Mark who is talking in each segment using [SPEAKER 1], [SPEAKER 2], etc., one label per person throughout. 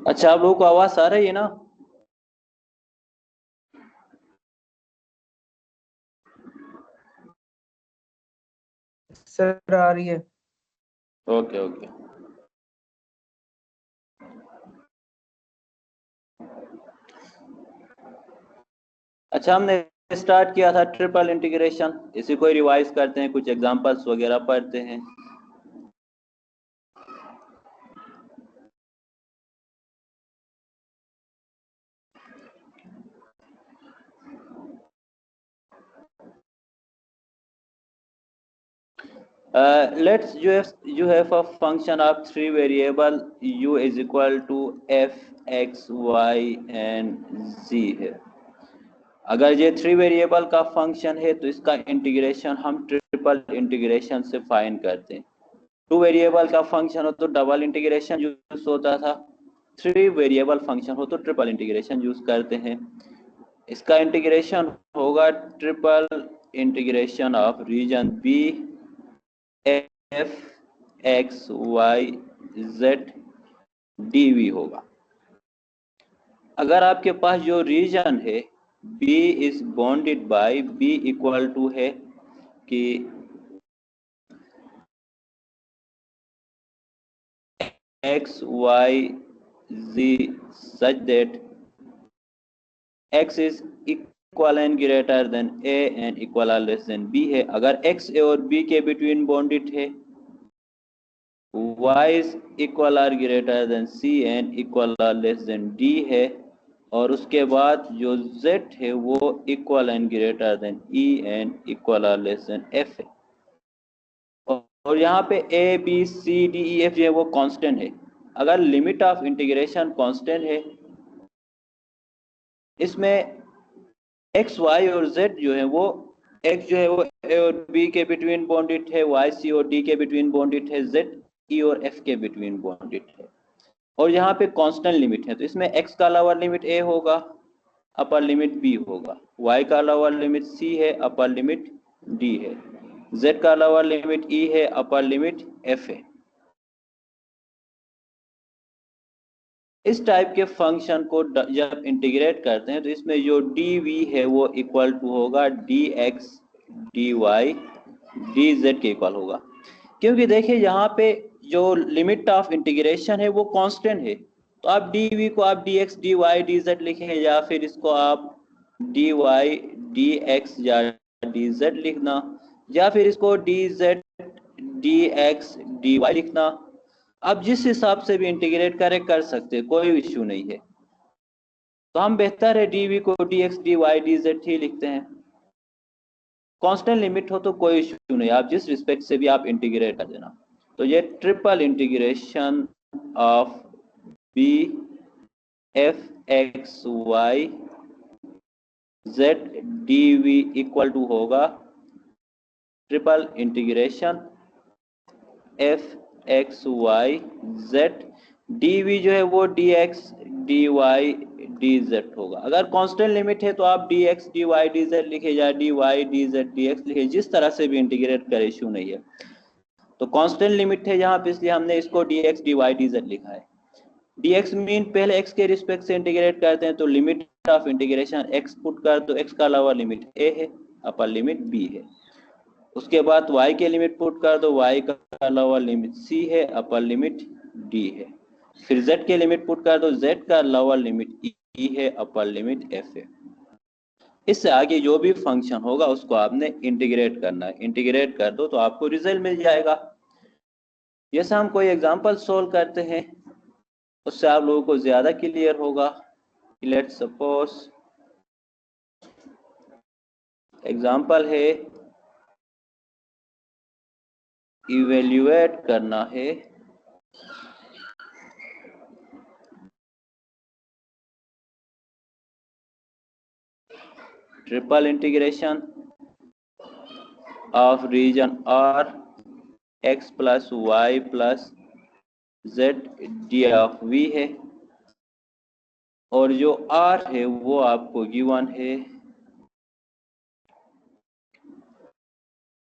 [SPEAKER 1] अच्छा, आप लोगों को आवाज आ रही है ना?
[SPEAKER 2] सर आ रही है।
[SPEAKER 1] Okay okay. अच्छा, हमने स्टार्ट किया था ट्रिपल इंटीग्रेशन, इसी को रिवाइज करते हैं, कुछ एग्जांपल्स वगैरह पढ़ते हैं। Let's you have a function of three variable u is equal to f x y and z है। अगर ये थ्री वेरिएबल का फंक्शन है तो इसका इंटीग्रेशन हम ट्रिपल इंटीग्रेशन से फाइंड करते हैं। टू वेरिएबल का फंक्शन हो तो डबल इंटीग्रेशन यूज होता था, थ्री वेरिएबल फंक्शन हो तो ट्रिपल इंटीग्रेशन यूज करते हैं। इसका इंटीग्रेशन होगा triple integration of region B F X Y Z D V होगा। अगर आपके पास जो रीजन है B is bounded by B equal to है कि X Y G such that X is equal and greater than A and equal और less than B है। अगर एक्स ए और बी के बिटवीन बॉन्डेड है, y इज इक्वल और greater than c and equal और लेस देन d है, और उसके बाद जो z है वो equal and greater then e and equal और लेस देन f है। और यहाँ पे a b c d e f जो है वो कांस्टेंट है। अगर लिमिट ऑफ इंटीग्रेशन कांस्टेंट है, इसमें x y और z जो है वो x जो है वो a और b के बिटवीन बॉन्डेड है, y c और d के बिटवीन बॉन्डेड है, z e और f के बिटवीन बॉन्डेड है। और यहाँ पे कांस्टेंट लिमिट है तो इसमें x का लोअर लिमिट a होगा, अपर लिमिट b होगा, y का लोअर लिमिट c है, अपर लिमिट d है, z का लोअर लिमिट e है, अपर लिमिट f है। इस टाइप के फंक्शन को जब इंटीग्रेट करते हैं तो इसमें जो dv है वो इक्वल टू होगा dx dy dz के इक्वल होगा, क्योंकि देखिए यहाँ पे जो लिमिट ऑफ इंटीग्रेशन है वो कांस्टेंट है। तो आप dv को आप dx dy dz लिखें, या फिर इसको आप dy dx या dz लिखना, या फिर इसको dz dx dy लिखना। आप जिस हिसाब से भी इंटीग्रेट करें कर सकते हैं, कोई इश्यू नहीं है। तो हम बेहतर है dv को dx dy dz ही लिखते हैं। कांस्टेंट लिमिट हो तो कोई इश्यू नहीं, आप जिस रिस्पेक्ट से भी आप इंटीग्रेट कर देना। तो ये triple integration of B F X Y Z D V equal to होगा triple integration F X Y Z D V जो है वो D X D Y D Z होगा। अगर कांस्टेंट लिमिट है तो आप D X D Y D Z लिखे, या D Y D Z D X लिखे, जिस तरह से भी इंटीग्रेट करे इश्यू नहीं है। तो कांस्टेंट लिमिट है यहाँ पे, इसलिए हमने इसको D X D Y D Z लिखा है। डी एक्स मीन पहले एक्स के रिस्पेक्ट से इंटीग्रेट करते हैं तो limit of integration X put कर दो, एक्स का लोअर लिमिट ए है, अपर लिमिट बी है। उसके बाद y के लिमिट पुट कर दो, y का लोअर लिमिट c है, अपर लिमिट d है। फिर z के लिमिट पुट कर दो, z का लोअर लिमिट e है, अपर लिमिट f है। इससे आगे जो भी फंक्शन होगा उसको आपने इंटीग्रेट करना है, इंटीग्रेट कर दो तो आपको रिजल्ट मिल जाएगा। जैसे हम कोई एग्जांपल सोल्व करते हैं उससे आप लोगों को ज्यादा क्लियर होगा। लेट्स सपोज एग्जांपल है, इवेल्युएट करना है triple integration of region R x plus Y plus Z D of V है, और जो R है वो आपको गिवन है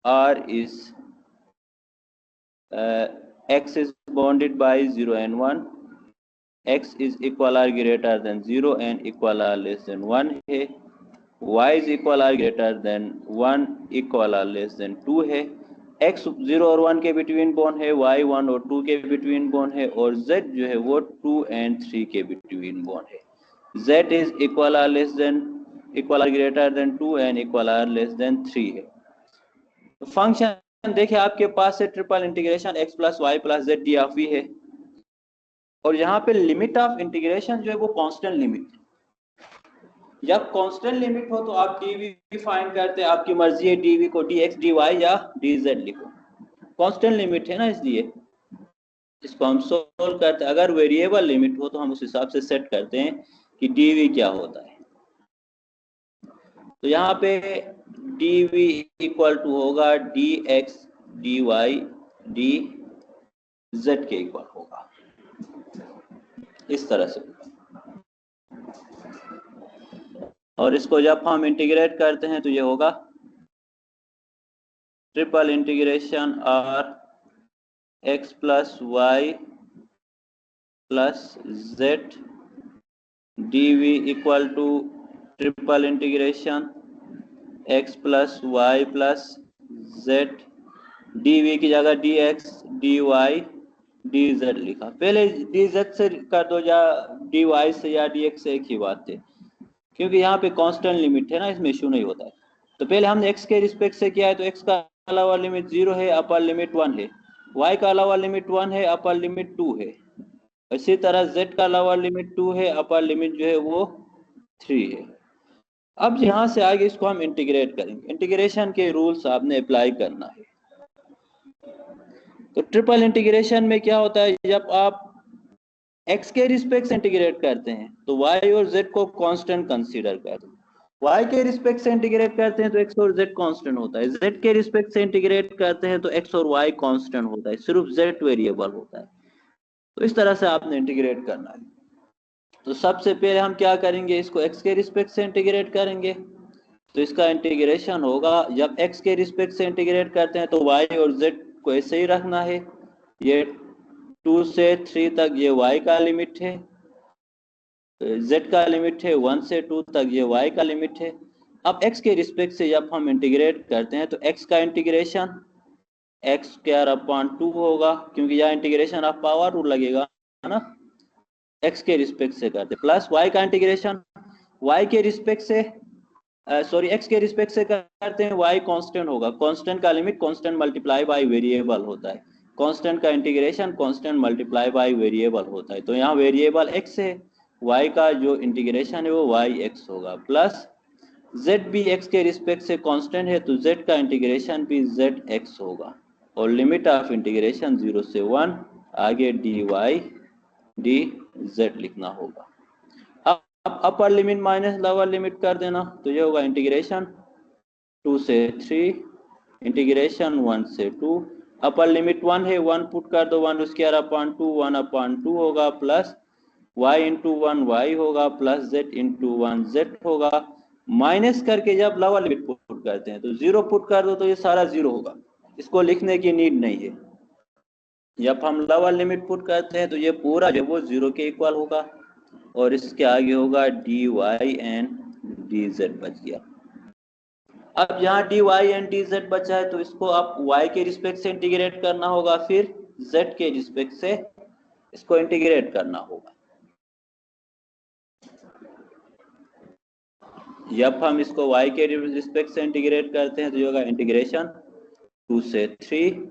[SPEAKER 1] R is x is bounded by 0 and 1, x is equal or greater than 0 and equal or less than 1 है, y is equal or greater than 1 equal or less than 2 है, x 0 और 1 के between bound है, y 1 और 2 के between bound है, और z जो है वो 2 एंड 3 के बिटवीन बोन है। z is equal or less than equal or greater than 2 and equal or less than 3 है। तो फंक्शन देखिए आपके पास से triple integration x plus Y plus Z D of V है, और यहाँ पे लिमिट ऑफ इंटीग्रेशन जो है वो कांस्टेंट लिमिट है। जब कांस्टेंट लिमिट हो तो आप डीवी फाइंड करते हैं, आपकी मर्जी है डीवी को dx dy या dz लिखो, कांस्टेंट लिमिट है ना, इसलिए इसको हम सोल्व करते हैं। अगर वेरिएबल लिमिट हो तो हम उस हिसाब से सेट करते हैं कि डीवी क्या होता है। तो यहाँ पे dv इक्वल टू होगा dx dy dz के इक्वल होगा, इस तरह से। और इसको जब हम इंटीग्रेट करते हैं तो ये होगा triple integration R x plus Y plus Z dv equal to triple integration x plus Y plus Z, dv की जगह dx dy dz लिखा। पहले dz से कर दो या dy से या dx से, एक ही बात है, क्योंकि यहाँ पे कांस्टेंट लिमिट है ना, इसमें इशू नहीं होता है। तो पहले हमने x के रिस्पेक्ट से किया है, तो x का अलावा लिमिट 0 है, अपर लिमिट 1 है, y का अलावा लिमिट 1 है, अपर लिमिट 2 है, इसी तरह z का अलावा लिमिट 2 है, अपर लिमिट जो है वो 3 है। अब यहाँ से आगे इसको हम इंटीग्रेट करेंगे, इंटीग्रेशन के रूल्स आपने अप्लाई करना है। तो ट्रिपल इंटीग्रेशन में क्या होता है, जब आप x के रिस्पेक्ट से इंटीग्रेट करते हैं तो y और z को कांस्टेंट कंसीडर करते हैं, y के रिस्पेक्ट से इंटीग्रेट करते हैं तो x और z कांस्टेंट होता है, z के रिस्पेक्ट से इंटीग्रेट करते हैं तो x और y कांस्टेंट होता है, सिर्फ z वेरिएबल होता है। तो इस तरह से आपने इंटीग्रेट करना है। तो सबसे पहले हम क्या करेंगे, इसको x के रिस्पेक्ट से इंटीग्रेट करेंगे। तो इसका इंटीग्रेशन होगा, जब x के रिस्पेक्ट से इंटीग्रेट करते हैं तो y और z को ऐसे ही रखना है, ये 2 से 3 तक ये y का लिमिट है, z का लिमिट है 1 से 2 तक, ये y का लिमिट है। अब x के रिस्पेक्ट से जब हम इंटीग्रेट करते हैं तो x का इंटीग्रेशन x स्क्वायर अपॉन 2 होगा, क्योंकि यह इंटीग्रेशन ऑफ पावर रूल लगेगा है ना, x के रिस्पेक्ट से करते, प्लस y का इंटीग्रेशन y के रिस्पेक्ट से x के रिस्पेक्ट से करते हैं, y कांस्टेंट होगा, कांस्टेंट का limit constant multiply by variable होता है, कांस्टेंट का integration constant multiply by variable होता है। तो यहाँ वेरिएबल x है, y का जो इंटीग्रेशन है वो yx होगा, प्लस z भी x के रिस्पेक्ट से कांस्टेंट है तो z का इंटीग्रेशन भी zx होगा, और लिमिट ऑफ इंटीग्रेशन 0 से 1, आगे dy dz लिखना होगा। अब अपर लिमिट माइनस लोअर लिमिट कर देना, तो ये होगा इंटीग्रेशन 2 से 3 इंटीग्रेशन 1 से 2, अपर लिमिट 1 है, 1 पुट कर दो, 1 स्क्वायर अपॉन 2 1 अपॉन 2 होगा, प्लस y इंटू 1 y होगा, प्लस z इंटू 1 z होगा, माइनस करके जब लोअर लिमिट पुट करते हैं तो 0 पुट कर दो तो ये सारा 0 होगा, इसको लिखने की नीड नहीं है। जब हम लोअर लिमिट पुट करते हैं तो ये पूरा जो वो 0 के इक्वल होगा, और इसके आगे होगा dy एंड dz बच गया। अब यहाँ dy एंड dz बचा है तो इसको आप y के रिस्पेक्ट से इंटीग्रेट करना होगा, फिर z के रिस्पेक्ट से इसको इंटीग्रेट करना होगा। जब हम इसको y के रिस्पेक्ट से इंटीग्रेट करते हैं तो ये होगा इंटीग्रेशन 2 से 3,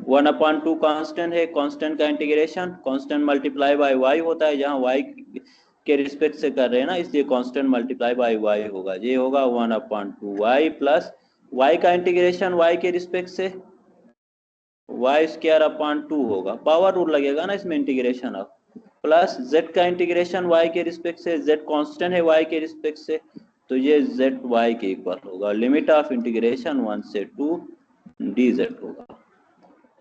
[SPEAKER 1] 1 अपॉन 2 कांस्टेंट है, कांस्टेंट का integration constant multiply by y होता है, जहाँ y के रिस्पेक्ट से कर रहे हैं ना, इसलिए कांस्टेंट मल्टीप्लाई बाय y होगा, ये होगा 1 अपॉन 2 y, प्लस y का इंटीग्रेशन y के रिस्पेक्ट से y स्क्वायर अपॉन 2 होगा, पावर रूल लगेगा ना इसमें इंटीग्रेशन ऑफ, प्लस z का इंटीग्रेशन y के रिस्पेक्ट से, z कांस्टेंट है y के रिस्पेक्ट से, तो ये z y के इक्वल होगा, लिमिट ऑफ इंटीग्रेशन 1 से 2 dz होगा।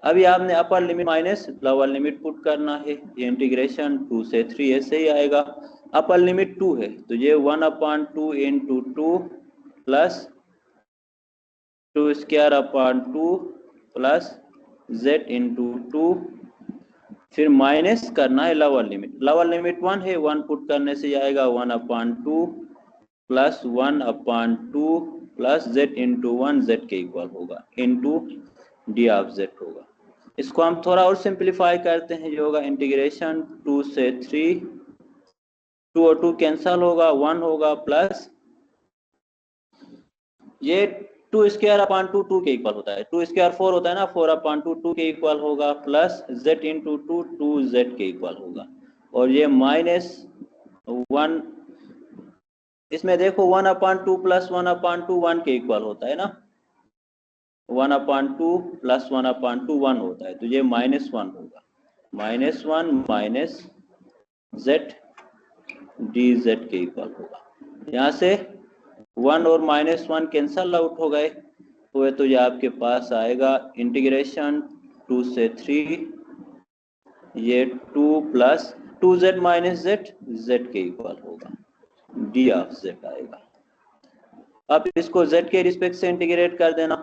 [SPEAKER 1] अभी आपने अपर limit minus lower limit put करना है, ये इंटीग्रेशन 2 से 3 ऐसे ही आएगा, अपर लिमिट 2 है तो ये 1 upon 2 into 2 plus 2 square upon 2 plus z into 2 फिर माइनस करना है लोअर लिमिट। लोअर लिमिट 1 है, 1 पुट करने से आएगा 1/2 plus 1/2 plus z into 1 z के इक्वल होगा इंटू डी ऑफ z होगा। इसको हम थोड़ा और सिंप्लीफाई करते हैं, जो होगा इंटीग्रेशन 2 से 3, 2 और 2 कैंसल होगा, 1 होगा प्लस ये 2 स्क्वायर अपॉन 2 2 के इक्वल होता है, 2 स्क्वायर 4 होता है ना, 4/2 2 के इक्वल होगा प्लस z इंटू 2 2z के इक्वल होगा। और ये माइनस 1, इसमें देखो 1/2 प्लस 1/2 1 के इक्वल होता है ना, 1/2 प्लस 1/2 1 होता है, तो ये -1 होगा, -1 माइनस z dz के इक्वल होगा। यहाँ से 1 और -1 कैंसल आउट हो गए हुए, तो ये आपके पास आएगा इंटीग्रेशन 2 से 3, ये 2 प्लस 2z माइनस z के इक्वल होगा, डी ऑफ z आएगा। अब इसको z के रिस्पेक्ट से इंटीग्रेट कर देना,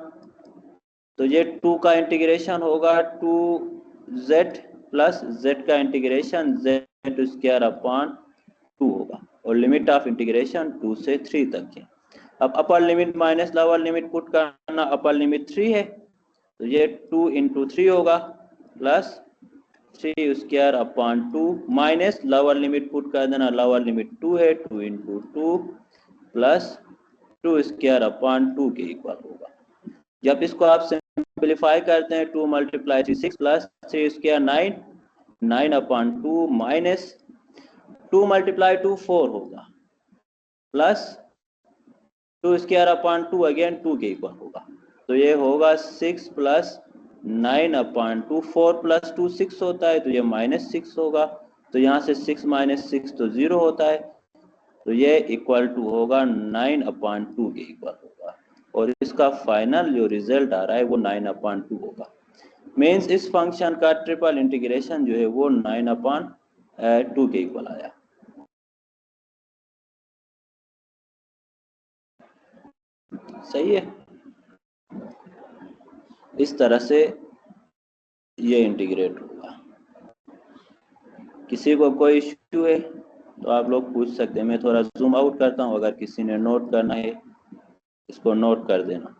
[SPEAKER 1] तो ये 2 का इंटीग्रेशन होगा 2z प्लस z का इंटीग्रेशन z स्क्वायर अपॉन 2 होगा, और लिमिट ऑफ इंटीग्रेशन 2 से 3 तक है। अब अपर limit minus lower limit put करना, अपर लिमिट 3 है, तो ये 2 इंटू 3 होगा plus 3 square upon 2 minus lower limit put कर देना, लोअर लिमिट 2 है, 2 इंटू 2 प्लस 2 स्क्वायर अपॉन 2 के इक्वल होगा। जब इसको आप सिंप्लीफाई करते हैं, 2 multiply 3 6 plus 3 square 9, 9/2 minus 2 multiply 2 4 होगा प्लस 2 स्क्वायर अपॉन 2 अगेन 2 के इक्वल होगा, तो ये होगा 6 प्लस 9/2, 4 प्लस 2 6 होता है, तो ये -6 होगा, तो यहाँ से 6 माइनस 6 तो 0 होता है, तो ये इक्वल टू होगा 9/2 के इक्वल होगा, और इसका फाइनल जो रिजल्ट आ रहा है वो 9/2 होगा। मीन्स इस फंक्शन का ट्रिपल इंटीग्रेशन जो है वो 9/2 के इक्वल आया। सही है, इस तरह से ये इंटीग्रेट होगा। किसी को कोई इश्यू है तो आप लोग पूछ सकते हैं, मैं थोड़ा जूम आउट करता हूँ, अगर किसी ने नोट करना है इसको नोट कर देना।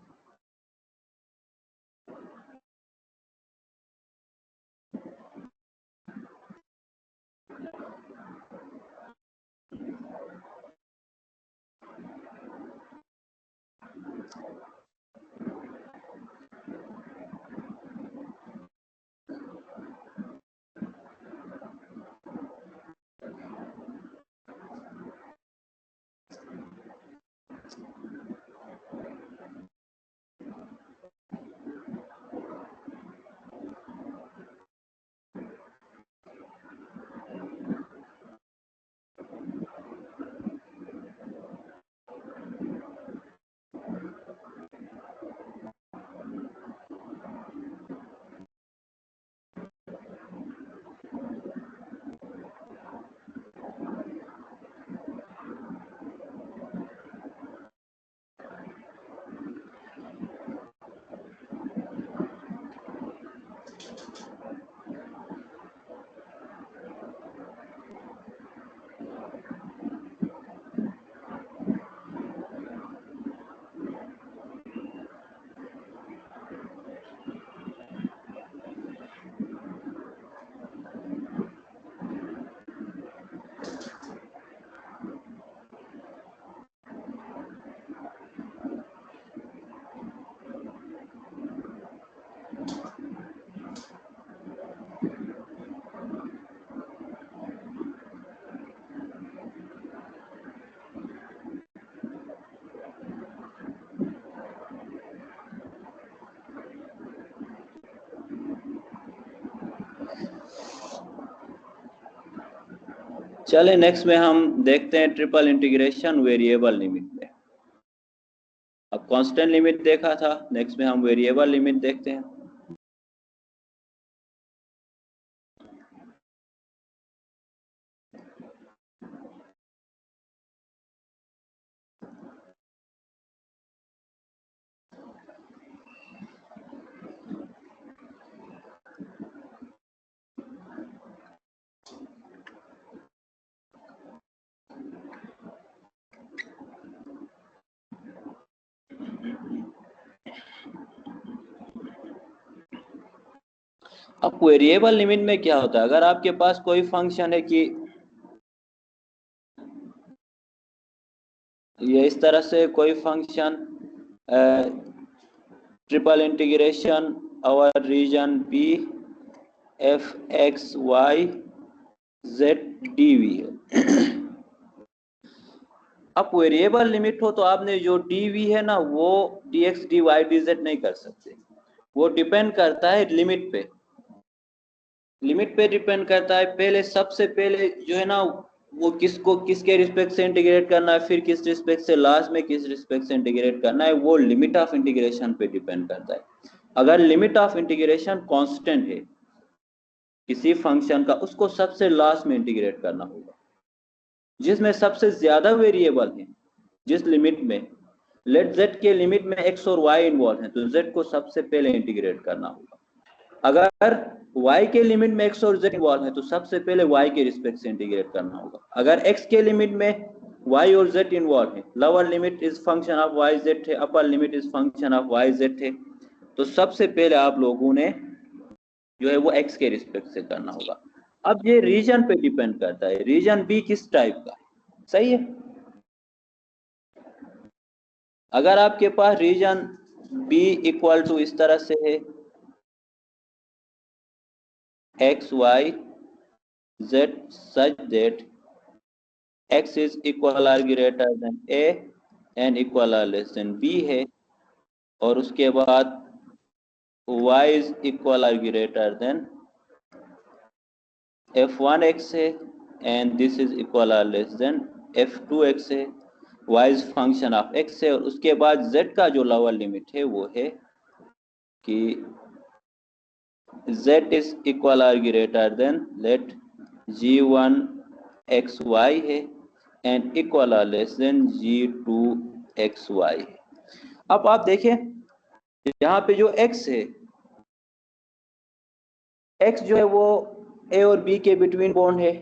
[SPEAKER 1] चले नेक्स्ट में हम देखते हैं ट्रिपल इंटीग्रेशन वेरिएबल लिमिट में। अब कांस्टेंट लिमिट देखा था, नेक्स्ट में हम वेरिएबल लिमिट देखते हैं। अब वेरिएबल लिमिट में क्या होता है, अगर आपके पास कोई फंक्शन है कि ये इस तरह से कोई फंक्शन ट्रिपल इंटीग्रेशन और region B F X Y Z D V है। अब वेरिएबल लिमिट हो तो आपने जो डी वी है ना वो D X D Y D Z नहीं कर सकते, वो डिपेंड करता है लिमिट पे। लिमिट पे डिपेंड करता है, पहले सबसे पहले जो है ना वो किसको किसके रिस्पेक्ट से इंटीग्रेट करना है, फिर किस रिस्पेक्ट से, लास्ट में किस रिस्पेक्ट से इंटीग्रेट करना है, वो लिमिट ऑफ इंटीग्रेशन पे डिपेंड करता है। अगर लिमिट ऑफ इंटीग्रेशन कांस्टेंट है किसी फंक्शन का, उसको सबसे लास्ट में इंटीग्रेट करना होगा। जिसमें सबसे ज्यादा वेरिएबल है, जिस लिमिट में लेट z के लिमिट में x और y इन्वॉल्व है, तो z को सबसे पहले इंटीग्रेट करना होगा। अगर y के लिमिट में x और z इन्वॉल्व है तो सबसे पहले y के रिस्पेक्ट से इंटीग्रेट करना होगा। अगर x के लिमिट में y और z इन्वॉल्व है, lower limit is function of y z है, upper limit is function of y z है, तो सबसे पहले आप लोगों ने जो है वो x के रिस्पेक्ट से करना होगा। अब ये रीजन पे डिपेंड करता है, रीजन बी किस टाइप का है, सही है। अगर आपके पास रीजन बी इक्वल टू इस तरह से है X Y Z such that x is equal or greater than a and equal or less than b है, और उसके बाद y is equal or greater than f1x है and this is equal or less than f2x है, y is function of x है, और उसके बाद z का जो लोअर लिमिट है वो है कि z is equal or greater than let g1 xy है एंड इक्वल और लेस देन g2xy है। अब आप देखें यहाँ पे जो x है, x जो है वो a और b के बिटवीन बॉन्ड है,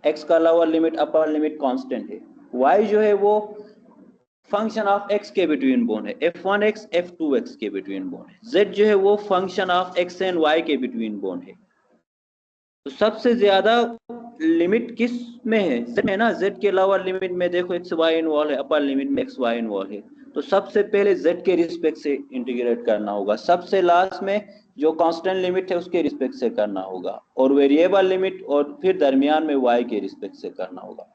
[SPEAKER 1] x का lower limit upper limit constant है, y जो है वो फंक्शन ऑफ x के बिटवीन बॉन्ड है, f1x f2x के बिटवीन बॉन्ड है, z जो है वो function of x and y के बिटवीन बॉन्ड है। तो सबसे ज्यादा लिमिट किस में है, z है ना, z के लोअर लिमिट में देखो एक्स वाई इन्वॉल्व है, अपर लिमिट में एक्स वाई इन्वॉल्व है, तो सबसे पहले z के रिस्पेक्ट से इंटीग्रेट करना होगा, सबसे लास्ट में जो कांस्टेंट लिमिट है उसके रिस्पेक्ट से करना होगा, और वेरिएबल लिमिट और फिर दरमियान में y के रिस्पेक्ट से करना होगा।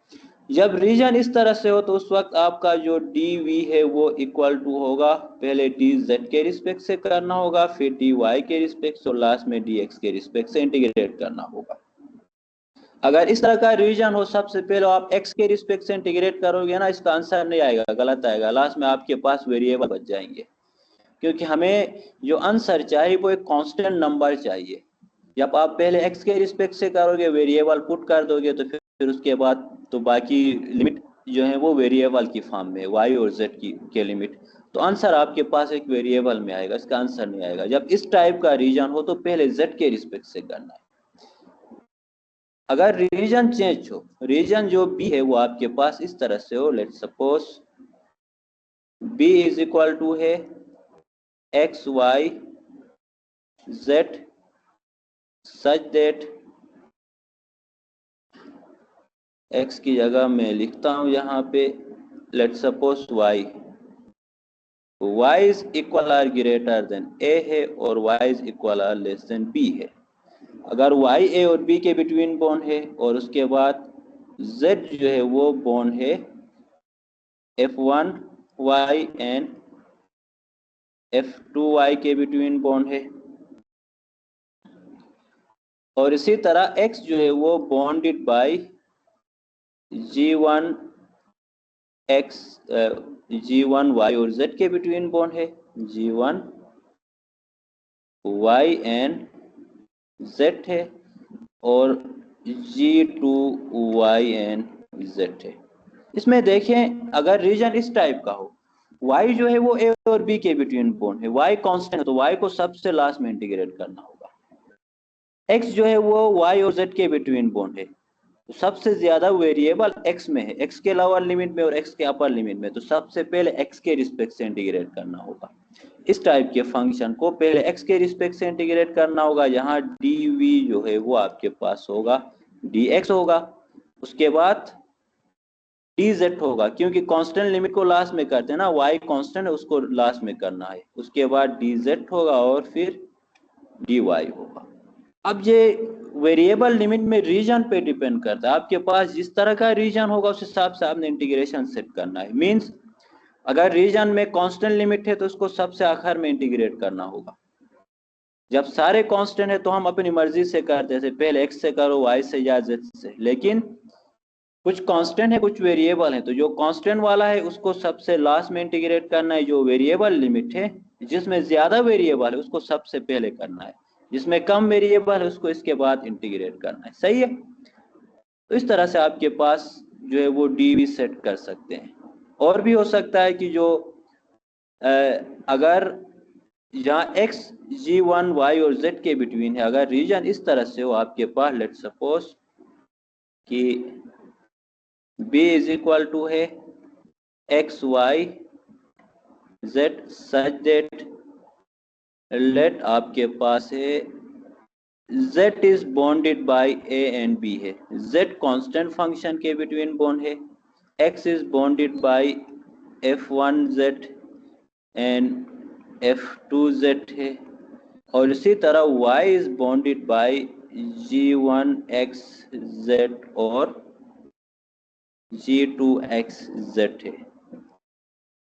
[SPEAKER 1] जब रीजन इस तरह से हो तो उस वक्त आपका जो डी वी है वो इक्वल टू होगा, पहले डी जेड के रिस्पेक्ट से करना होगा, फिर डी वाई के रिस्पेक्ट से, और लास्ट में डी एक्स के रिस्पेक्ट से इंटीग्रेट करना होगा। अगर इस तरह का रीजन हो, सबसे पहले आप x के रिस्पेक्ट से इंटीग्रेट करोगे ना, इसका आंसर नहीं आएगा, गलत आएगा, लास्ट में आपके पास वेरिएबल बच जाएंगे, क्योंकि हमें जो आंसर चाहिए वो एक कांस्टेंट नंबर चाहिए। जब आप पहले x के रिस्पेक्ट से करोगे, वेरिएबल पुट कर दोगे, तो फिर उसके बाद तो बाकी लिमिट जो है वो वेरिएबल की फॉर्म में y और z के लिमिट, तो आंसर आपके पास एक वेरिएबल में आएगा, इसका आंसर नहीं आएगा। जब इस टाइप का रीजन हो तो पहले z के रिस्पेक्ट से करना है। अगर रीजन चेंज हो, रीजन जो बी है वो आपके पास इस तरह से हो, let suppose B is equal to है X Y Z such that, X की जगह मैं लिखता हूं यहाँ पे let suppose Y is equal or greater than A है और Y is equal or less than B है। अगर y a और b के बिटवीन बॉन्ड है, और उसके बाद z जो है वो बॉन्ड है f1y एंड f2y के बिटवीन बॉन्ड है, और इसी तरह x जो है वो bounded by g1 x g1 y और z के बिटवीन बॉन्ड है, g1 y एंड z है, और g2y एंड z है। इसमें देखें अगर रीजन इस टाइप का हो, y जो है वो a और b के बिटवीन बॉन्ड है, y कांस्टेंट है तो y को सबसे लास्ट में इंटीग्रेट करना होगा, x जो है वो y और z के बिटवीन बॉन्ड है, सबसे ज्यादा वेरिएबल x में है, x के अलावा लिमिट में और x के अपर लिमिट में, तो सबसे पहले x के रिस्पेक्ट से इंटीग्रेट करना होगा। इस टाइप के फंक्शन को पहले x के रिस्पेक्ट से इंटीग्रेट करना होगा। यहाँ dv जो है वो आपके पास होगा dx होगा, उसके बाद dz होगा, क्योंकि कांस्टेंट लिमिट को लास्ट में करते हैं ना, y कांस्टेंट है उसको लास्ट में करना है। उसके बाद dz होगा और फिर dy होगा। अब ये वेरिएबल लिमिट में रीजन पे डिपेंड करता है, आपके पास जिस तरह का रीजन होगा उस हिसाब से आपने इंटीग्रेशन सेट करना है। मींस अगर रीजन में कांस्टेंट लिमिट है तो उसको सबसे आखिर में इंटीग्रेट करना होगा। जब सारे कांस्टेंट है तो हम अपनी मर्जी से करते हैं, पहले x से करो, y से या z से, लेकिन कुछ कांस्टेंट है कुछ वेरिएबल है, तो जो कांस्टेंट वाला है उसको सबसे लास्ट में इंटीग्रेट करना है। जो वेरिएबल लिमिट है जिसमें ज्यादा वेरिएबल है उसको सबसे पहले करना है, जिसमें कम वेरिएबल है उसको इसके बाद इंटीग्रेट करना है। सही है, तो इस तरह से आपके पास जो है वो dv सेट कर सकते हैं। और भी हो सकता है कि जो अगर जहाँ x g1 y और z के बिटवीन है, अगर रीजन इस तरह से हो आपके पास, लेट सपोज कि b इज इक्वल टू है x y z such that let आपके पास है z is bounded by a and b है, z कांस्टेंट फंक्शन के बिटवीन बॉन्ड है, x is bounded by f1z and f2z है, और इसी तरह y is bounded bye g1xz और g2xz है।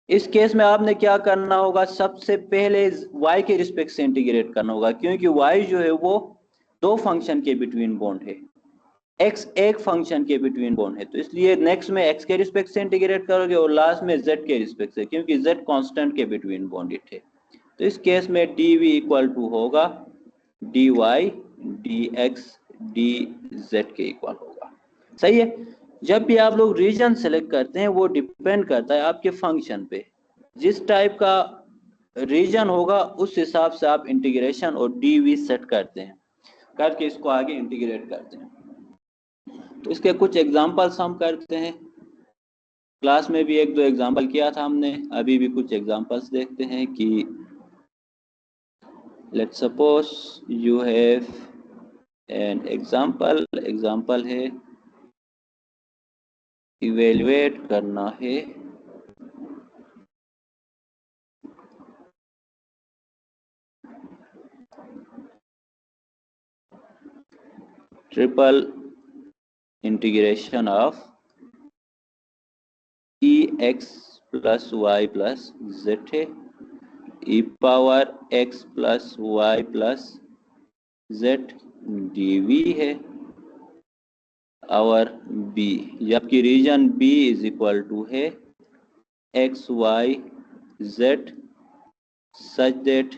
[SPEAKER 1] इस केस में आपने क्या करना होगा, सबसे पहले y के रिस्पेक्ट से इंटीग्रेट करना होगा, क्योंकि y जो है वो दो फंक्शन के बिटवीन बॉन्ड है, x एक फंक्शन के बिटवीन बॉन्ड है, तो इसलिए नेक्स्ट में x के रिस्पेक्ट से इंटीग्रेट करोगे और लास्ट में z के रिस्पेक्ट से, क्योंकि z कांस्टेंट के बिटवीन बॉन्डेड है। तो इस केस में dv इक्वल टू होगा dy dx dz के इक्वल होगा। सही है, जब भी आप लोग रीजन सेलेक्ट करते हैं वो डिपेंड करता है आपके फंक्शन पे, जिस टाइप का रीजन होगा उस हिसाब से आप इंटीग्रेशन और dv सेट करते हैं, करके इसको आगे इंटीग्रेट करते हैं। तो इसके कुछ एग्जांपल्स हम करते हैं, क्लास में भी एक दो एग्जांपल किया था हमने, अभी भी कुछ एग्जांपल्स देखते हैं कि let's suppose you have an example है इवेल्युएट करना है triple integration of ex plus y plus z है, e power x plus y plus z dv है और b, जबकि रीजन b इज इक्वल टू है x y z such that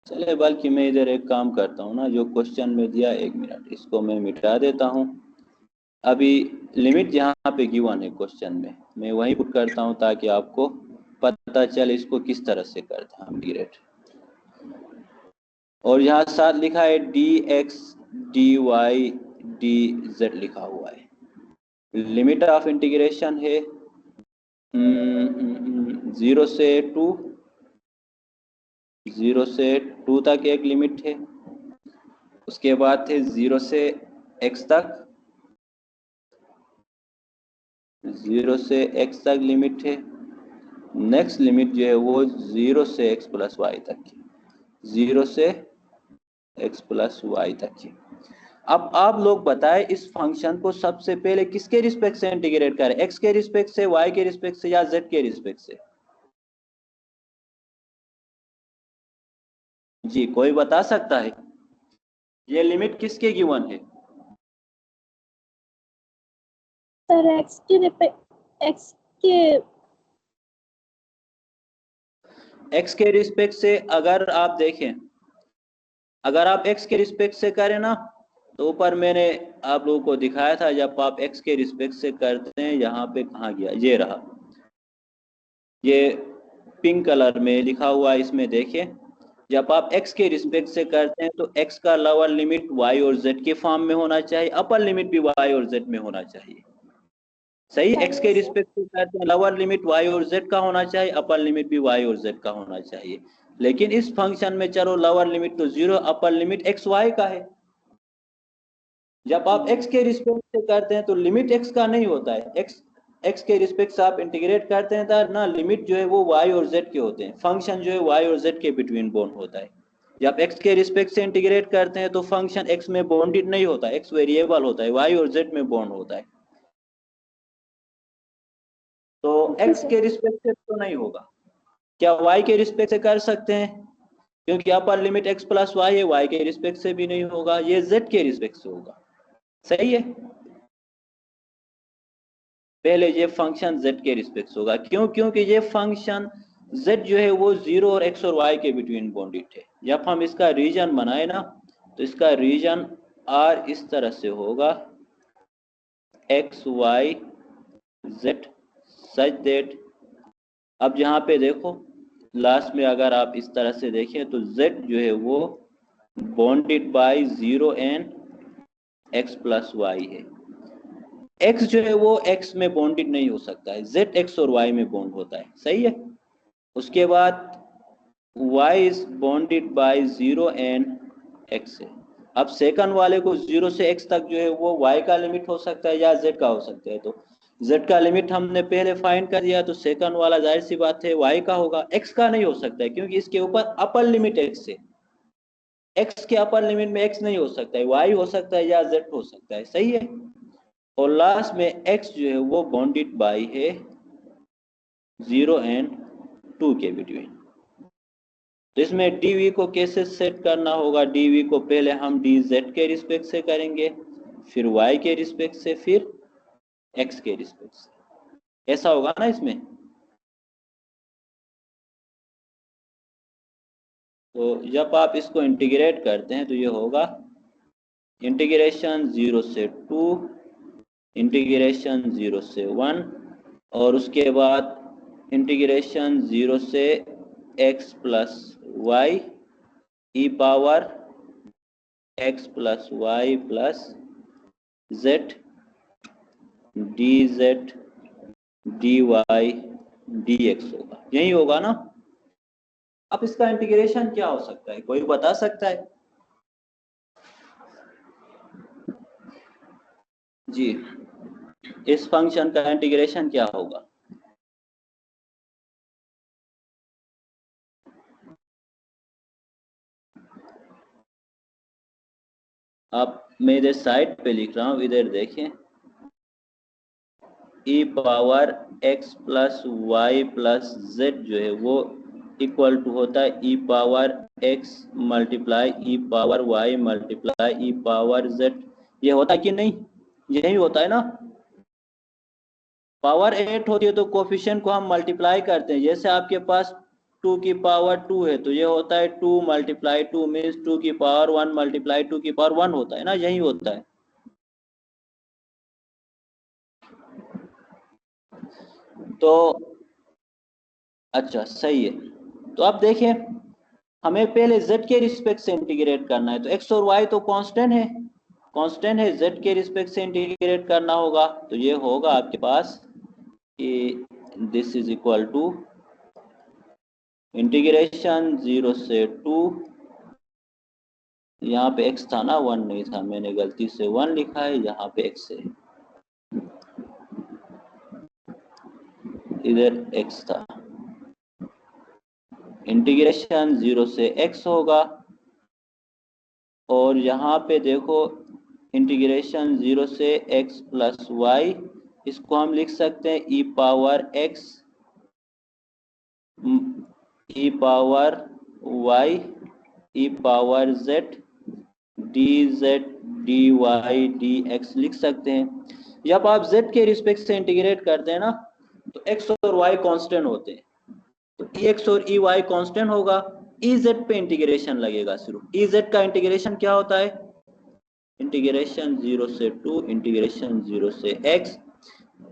[SPEAKER 1] चले, बल्कि मैं इधर एक काम करता हूँ ना, जो क्वेश्चन में दिया, एक मिनट इसको मैं मिटा देता हूँ। अभी लिमिट जहाँ पे गिवन है क्वेश्चन में मैं वहीं पुट करता हूँ ताकि आपको पता चले इसको किस तरह से करते हैं हम इंटीग्रेट। और यहाँ साथ लिखा है dx dy dz लिखा हुआ है, लिमिट ऑफ इंटीग्रेशन है 0 से 2, 0 से 2 तक एक लिमिट है, उसके बाद है 0 से x तक, 0 से x तक लिमिट है, नेक्स्ट लिमिट जो है वो 0 से x प्लस वाई तक की, 0 से x प्लस वाई तक की। अब आप लोग बताएं इस फंक्शन को सबसे पहले किसके रिस्पेक्ट से इंटीग्रेट करें, x के रिस्पेक्ट से, y के रिस्पेक्ट से या z के रिस्पेक्ट से? जी कोई बता सकता है ये लिमिट किसके गिवन है?
[SPEAKER 2] सर
[SPEAKER 1] x के रिस्पेक्ट से अगर आप देखें, अगर आप x के रिस्पेक्ट से करें ना तो ऊपर मैंने आप लोगों को दिखाया था, जब आप x के रिस्पेक्ट से करते हैं, यहाँ पे कहाँ गया, ये रहा, ये पिंक कलर में लिखा हुआ है, इसमें देखिए जब आप x के रिस्पेक्ट से करते हैं तो x का लोअर लिमिट y और z के फॉर्म में होना चाहिए, अपर लिमिट भी y और z में होना चाहिए। सही, x के रिस्पेक्ट से करते हैं, लोअर लिमिट y और z का होना चाहिए, अपर लिमिट भी y और z का होना चाहिए। लेकिन इस फंक्शन में चलो लोअर लिमिट तो 0, अपर लिमिट x y का है। जब आप x के रिस्पेक्ट से करते हैं तो लिमिट x का नहीं होता है, x के रिस्पेक्ट से आप इंटीग्रेट करते हैं तो ना लिमिट जो है वो y और z के होते हैं, फंक्शन जो है y और z के बिटवीन बॉन्ड होता है। जब x के रिस्पेक्ट से इंटीग्रेट करते हैं तो फंक्शन x में बॉन्डेड नहीं होता, x वेरिएबल होता है, y और z में बॉन्ड होता है। तो x के रिस्पेक्ट से तो नहीं होगा, क्या y के रिस्पेक्ट से कर सकते हैं? क्योंकि upper limit x plus Y है, y के रिस्पेक्ट से भी नहीं होगा, ये z के रिस्पेक्ट से होगा। सही है, पहले ये फंक्शन z के रिस्पेक्ट से होगा, क्यों? क्योंकि ये फंक्शन z जो है वो 0 और x और y के बिटवीन बॉन्डेड है। जब हम इसका रीजन बनाए ना, तो इसका रीजन r इस तरह से होगा, x y z such that, अब यहाँ पे देखो लास्ट में अगर आप इस तरह से देखें तो z जो है वो bounded by 0 and x plus Y है। x जो है वो x में बॉन्डेड नहीं हो सकता है, z x और y में बॉन्ड होता है। सही है, उसके बाद y is bounded by 0 and x है। अब सेकंड वाले को 0 से x तक जो है वो y का लिमिट हो सकता है या z का हो सकता है, तो z का लिमिट हमने पहले फाइंड कर दिया, तो सेकंड वाला जाहिर सी बात है y का होगा, x का नहीं हो सकता है क्योंकि इसके ऊपर अपर लिमिट x है, x के अपर लिमिट में x नहीं हो सकता है, y हो सकता है या z हो सकता है। सही है, और लास्ट में x जो है वो बॉन्डेड बाय है 0 एंड 2 के बिटवीन। तो इसमें dv को कैसे सेट करना होगा, dv को पहले हम dz के रिस्पेक्ट से करेंगे, फिर y के रिस्पेक्ट से, फिर x के रिस्पेक्ट से, ऐसा होगा ना इसमें। तो जब आप इसको इंटीग्रेट करते हैं तो ये होगा इंटीग्रेशन 0 से 2, इंटीग्रेशन 0 से 1, और उसके बाद इंटीग्रेशन 0 से x plus Y E power x plus Y plus z D Z D Y D X होगा, यही होगा ना। अब इसका इंटीग्रेशन क्या हो सकता है, कोई बता सकता है? जी, इस फंक्शन का इंटीग्रेशन क्या होगा? आप मैं इधर साइड पे लिख रहा हूं, इधर देखें, e power x plus Y plus z जो है वो इक्वल टू होता है e power x multiply e power y multiply e power z। ये होता है कि नहीं? यही होता है ना। पावर 8 होती है तो कोफिशिएंट को हम मल्टीप्लाई करते हैं, जैसे आपके पास 2 की पावर 2 है तो ये होता है 2 मल्टीप्लाई 2 मीन्स 2 की पावर 1 मल्टीप्लाई 2 की पावर 1 होता है ना, यही होता है। तो अच्छा सही है, तो अब देखें हमें पहले z के रिस्पेक्ट से इंटीग्रेट करना है, तो x और y तो कांस्टेंट है, कांस्टेंट है, z के रिस्पेक्ट से इंटीग्रेट करना होगा, तो ये होगा आपके पास कि this is equal to integration 0 से 2, यहाँ पे x था ना, 1 नहीं था, मैंने गलती से 1 लिखा है, यहाँ पे x है, इधर x था, इंटीग्रेशन 0 से x होगा, और यहाँ पे देखो इंटीग्रेशन 0 से x प्लस वाई, इसको हम लिख सकते हैं e power x e power y e power z D Z D Y D x लिख सकते हैं। जब आप z के रिस्पेक्ट से इंटीग्रेट करते हैं ना, तो x और y कांस्टेंट होते हैं, तो ex और ey कांस्टेंट होगा, ez पे इंटीग्रेशन लगेगा सिर्फ। ez का इंटीग्रेशन क्या होता है? इंटीग्रेशन 0 से 2 इंटीग्रेशन 0 से x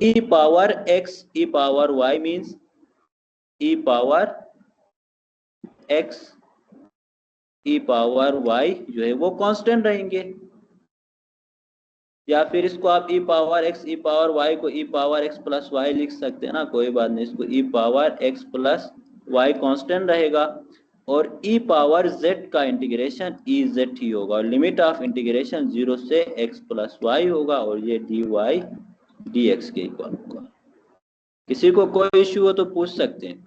[SPEAKER 1] e power x e power y means e power x e power y जो है वो कांस्टेंट रहेंगे, या फिर इसको आप e power x e power y को e power x plus Y लिख सकते हैं ना, कोई बात नहीं, इसको e power x plus Y constant रहेगा और e पावर z का इंटीग्रेशन e z ही होगा और लिमिट ऑफ इंटीग्रेशन 0 से x प्लस वाई होगा और ये dy dx के इक्वल होगा। किसी को कोई इश्यू हो तो पूछ सकते हैं।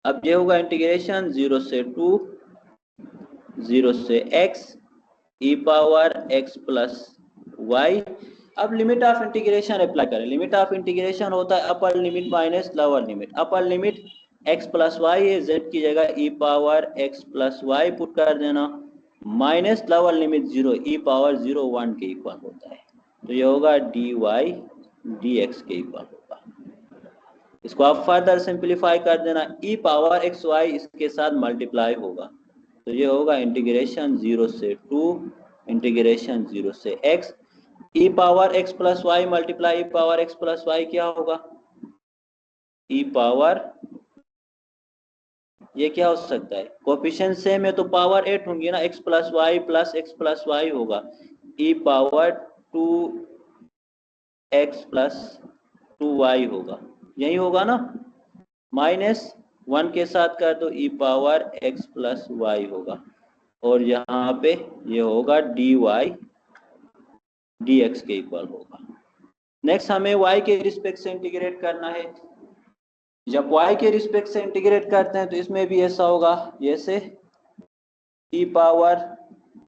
[SPEAKER 1] अब ये होगा इंटीग्रेशन 0 से 2 0 से x e power x plus Y. अब लिमिट ऑफ इंटीग्रेशन अप्लाई करें। लिमिट ऑफ इंटीग्रेशन होता है upper limit minus lower limit. Upper limit x plus Y है, z की जगह e power x plus Y put कर देना, minus lower limit 0 e power 0 1 के इक्वल होता है, तो ये होगा dy dx के इक्वल होगा। इसको आप फर्दर सिंप्लीफाई कर देना, e पावर x y इसके साथ मल्टीप्लाई होगा, तो ये होगा इंटीग्रेशन 0 से 2 इंटीग्रेशन 0 से x e power x plus Y multiply e power x plus Y क्या होगा, e पावर, ये क्या हो सकता है, कोएफिशिएंट सेम है तो पावर 8 होंगी ना, x प्लस वाई होगा, e power 2x plus 2y होगा, यही होगा ना, माइनस 1 के साथ कर दो e power x plus Y होगा और यहाँ पे ये होगा dy dx के इक्वल होगा। नेक्स्ट हमें y के रिस्पेक्ट से इंटीग्रेट करना है। जब y के रिस्पेक्ट से इंटीग्रेट करते हैं तो इसमें भी ऐसा होगा, जैसे e power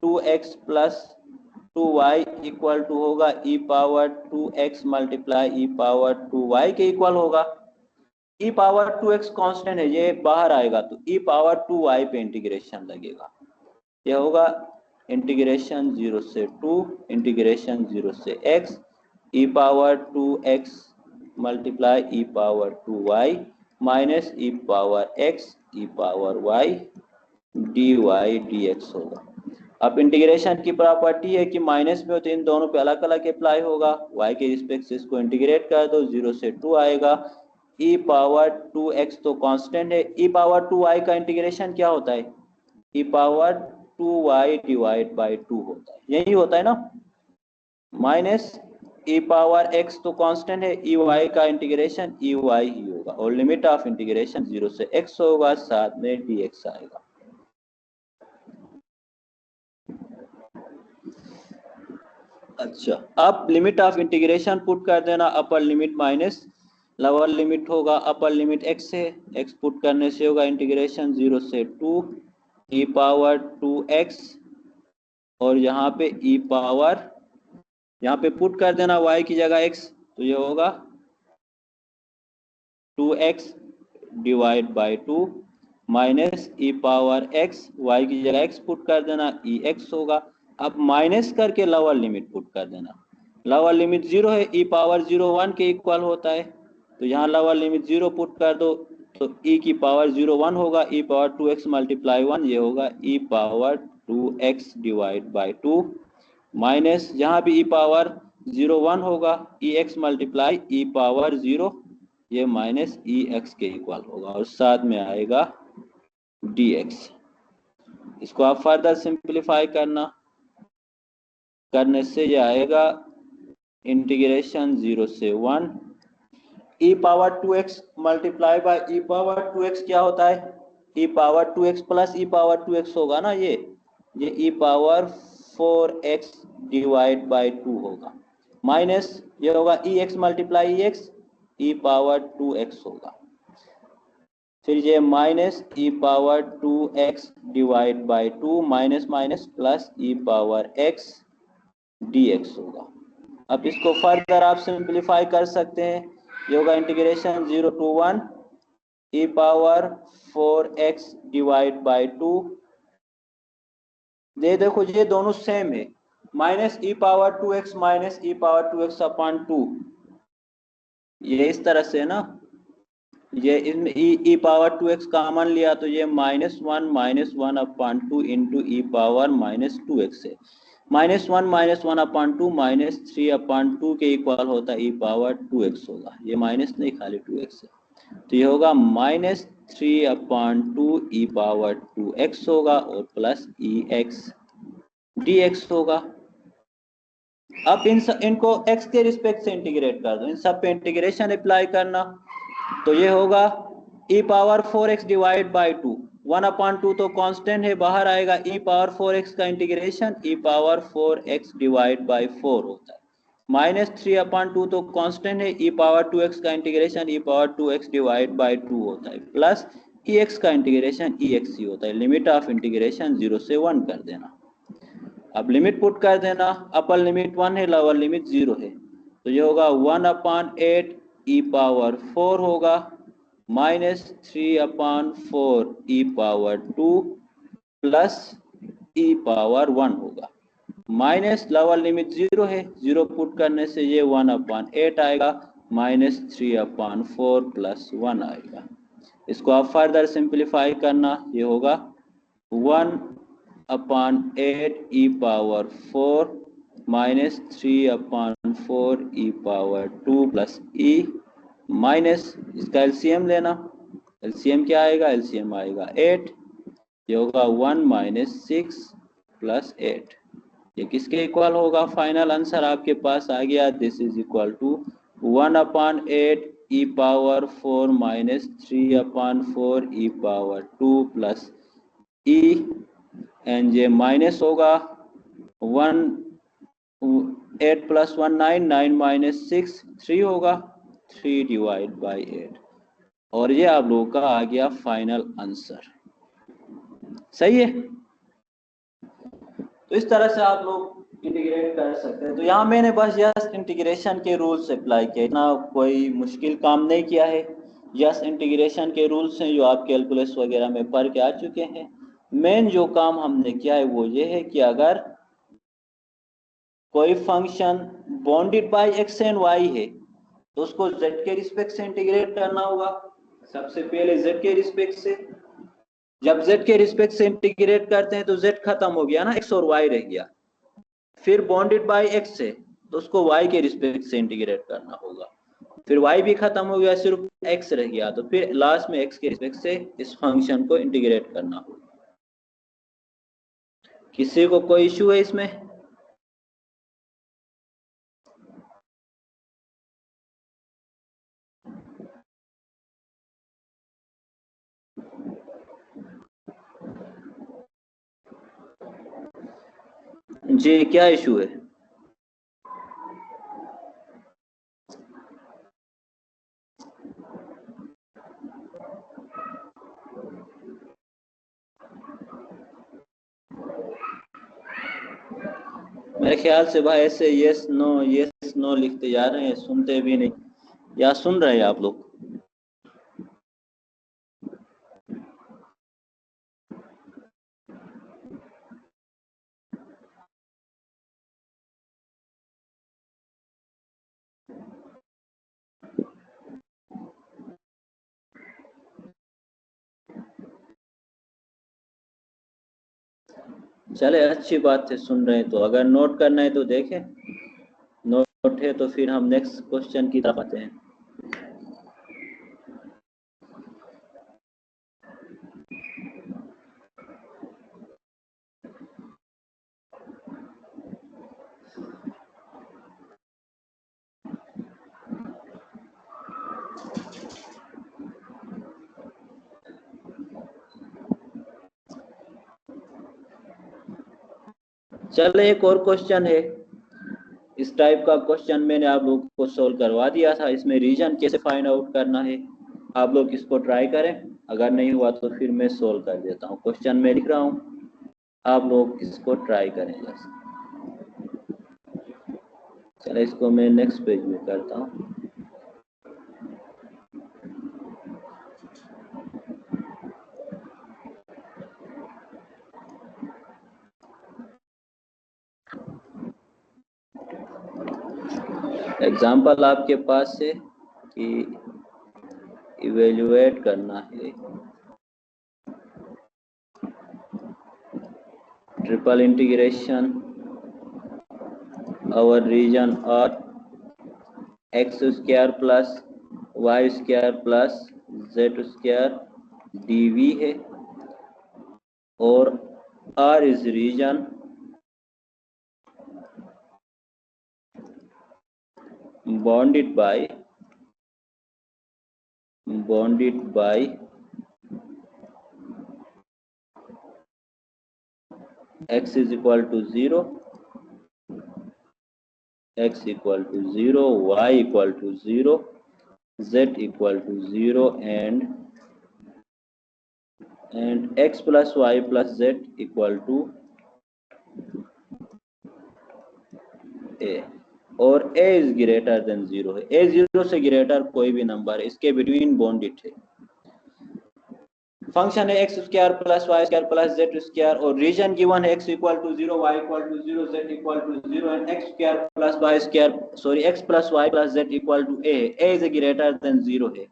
[SPEAKER 1] 2x plus 2y equal to होगा e power 2x multiply e power 2y के इक्वल होगा। e पावर 2x कांस्टेंट है, ये बाहर आएगा तो e पावर 2y पे इंटीग्रेशन लगेगा, यह होगा इंटीग्रेशन 0 से 2 इंटीग्रेशन 0 से x e power 2x multiply e power 2y minus e power x e power y dy dx होगा। अब इंटीग्रेशन की प्रॉपर्टी है कि माइनस में हो तो इन दोनों पे अलग अलग अप्लाई होगा, y के रिस्पेक्ट से इसको इंटीग्रेट कर दो, 0 से 2 आएगा, e पावर 2x तो कांस्टेंट है, e पावर 2y का इंटीग्रेशन क्या होता है, e power 2y divide by 2 होता है, यही होता है ना, माइनस e पावर x तो कांस्टेंट है, e y का इंटीग्रेशन e y ही होगा और लिमिट ऑफ इंटीग्रेशन 0 से x होगा, साथ में dx आएगा। अच्छा, अब लिमिट ऑफ इंटीग्रेशन पुट कर देना, अपर लिमिट माइनस लोअर लिमिट होगा, अपर लिमिट x है, x पुट करने से होगा इंटीग्रेशन 0 से 2 e पावर 2x और यहाँ पे e पावर, यहाँ पे पुट कर देना y की जगह x, तो ये होगा 2x divide by 2 minus e power x, y की जगह x पुट कर देना ex होगा। अब माइनस करके लोअर लिमिट पुट कर देना, लोअर लिमिट 0 है, e पावर 0 1 के इक्वल होता है, तो यहाँ लोअर लिमिट 0 पुट कर दो तो e की पावर 0 1 होगा, e पावर 2x मल्टीप्लाई 1 ये होगा e power 2x divide by 2 minus यहाँ भी e पावर 0 1 होगा, ex मल्टीप्लाई e पावर 0 ये माइनस ex के इक्वल होगा और साथ में आएगा dx। इसको आप फर्दर सिंप्लीफाई करने से ये आएगा इंटीग्रेशन 0 से 1 e power 2x multiply by e power 2x क्या होता है, e power 2x plus e power 2x होगा ना, ये e power 4x divide by 2 होगा, माइनस ये होगा ex multiply ex e power 2x होगा, फिर ये minus e power 2x divide by 2 minus minus plus e power x dx होगा। अब इसको फर्दर आप सिंप्लीफाई कर सकते हैं, ये होगा integration 0 to 1 e power 4x divide by 2, ये देखो ये दोनों सेम है, minus e power 2x minus e power 2x upon 2, ये इस तरह से ना, ये इसमें e पावर 2x कॉमन लिया तो ये -1 upon 2 into e power -2x है, -1 माइनस 3/2 के इक्वल होता है e⁻2x होगा, ये माइनस नहीं खाली 2x है, तो ये होगा -3/2 e⁻2x होगा और प्लस ex dx होगा। अब इनको x के रिस्पेक्ट से इंटीग्रेट कर दो, इन सब पे इंटीग्रेशन अप्लाई करना, तो ये होगा e⁻4x डिवाइड बाई 2, 1/2 तो कांस्टेंट है बाहर आएगा, e⁻4x का इंटीग्रेशन e⁻4x डिवाइड बाई 4 होता है, -3/2 तो कांस्टेंट है, e⁻2x का इंटीग्रेशन e⁻2x डिवाइड बाई 2 होता है, प्लस ex का इंटीग्रेशन ex ही होता है। लिमिट ऑफ इंटीग्रेशन 0 से 1 कर देना। अब लिमिट पुट कर देना, अपर लिमिट 1 है, लोअर लिमिट 0 है, तो ये होगा 1/8 e⁻4 होगा -3/4 e⁻2 प्लस e⁻1 होगा, माइनस लोअर लिमिट 0 है, 0 पुट करने से ये 1/8 आएगा, -3/4 प्लस 1 आएगा। इसको आप फर्दर सिंप्लीफाई करना, ये होगा 1/8 e⁻4 -3/4 e⁻2 plus e minus इसका एलसीएम लेना, एलसीएम क्या आएगा, एलसीएम आएगा 8, ये होगा 1 - 6 प्लस 8, ये किसके इक्वल होगा, फाइनल आंसर आपके पास आ गया, this is equal to 1/8 e⁻4 -3/4 e⁻2 plus e, and ये माइनस होगा 1 8 प्लस 1 9, 9 माइनस 6 3 होगा, 3 डिवाइड बाई 8, और ये आप लोगों का आ गया फाइनल आंसर। सही है, तो इस तरह से आप लोग इंटीग्रेट कर सकते हैं। तो यहाँ मैंने बस जस्ट इंटीग्रेशन के रूल्स अप्लाई किए, इतना कोई मुश्किल काम नहीं किया है, जस्ट इंटीग्रेशन के रूल्स हैं जो आप कैलकुलस वगैरह में पढ़ के आ चुके हैं। मेन जो काम हमने किया है वो ये है कि अगर कोई function bounded by X and Y है तो उसको z के रिस्पेक्ट से इंटीग्रेट करना होगा। सबसे पहले z के रिस्पेक्ट से, जब z के रिस्पेक्ट से इंटीग्रेट करते हैं तो z खत्म हो गया ना, x और y रह गया, फिर बाउंडेड बाय x से तो उसको y के रिस्पेक्ट से इंटीग्रेट करना होगा, फिर y भी खत्म हो गया, सिर्फ x रह गया, तो फिर लास्ट में x के रिस्पेक्ट से इस फंक्शन को इंटीग्रेट करना होगा। किसी को कोई इश्यू है इसमें? जी क्या इशू है? मेरे ख्याल से भाई ऐसे यस नो लिखते जा रहे हैं, सुनते भी नहीं, या सुन रहे हैं आप लोग? चले अच्छी बात है, सुन रहे हैं तो अगर नोट करना है तो देखें, नोट है तो फिर हम नेक्स्ट क्वेश्चन की तरफ आते हैं। चले एक और क्वेश्चन है, इस टाइप का क्वेश्चन मैंने आप लोगों को सोल्व करवा दिया था, इसमें रीजन कैसे फाइंड आउट करना है आप लोग इसको ट्राई करें, अगर नहीं हुआ तो फिर मैं सोल्व कर देता हूँ। क्वेश्चन मैं लिख रहा हूँ, आप लोग इसको ट्राई करें जैसे। चलो इसको मैं नेक्स्ट पेज में करता हूँ। एग्जाम्पल आपके पास है कि इवेल्युएट करना है triple integration our region are x square plus y square plus z square dv है और r is region bounded by x is equal to 0, x equal to 0, y equal to 0, z equal to 0 and x plus y plus z equal to a और a is greater than 0 है। a 0 से greater कोई भी number है, इसके between bounded है। Function है x square plus Y square plus Z square और रीजन गिवन है x equal to 0, y equal to 0, z equal to 0 and x square plus Y square sorry x plus Y plus z equal to a है। A is greater than 0 है।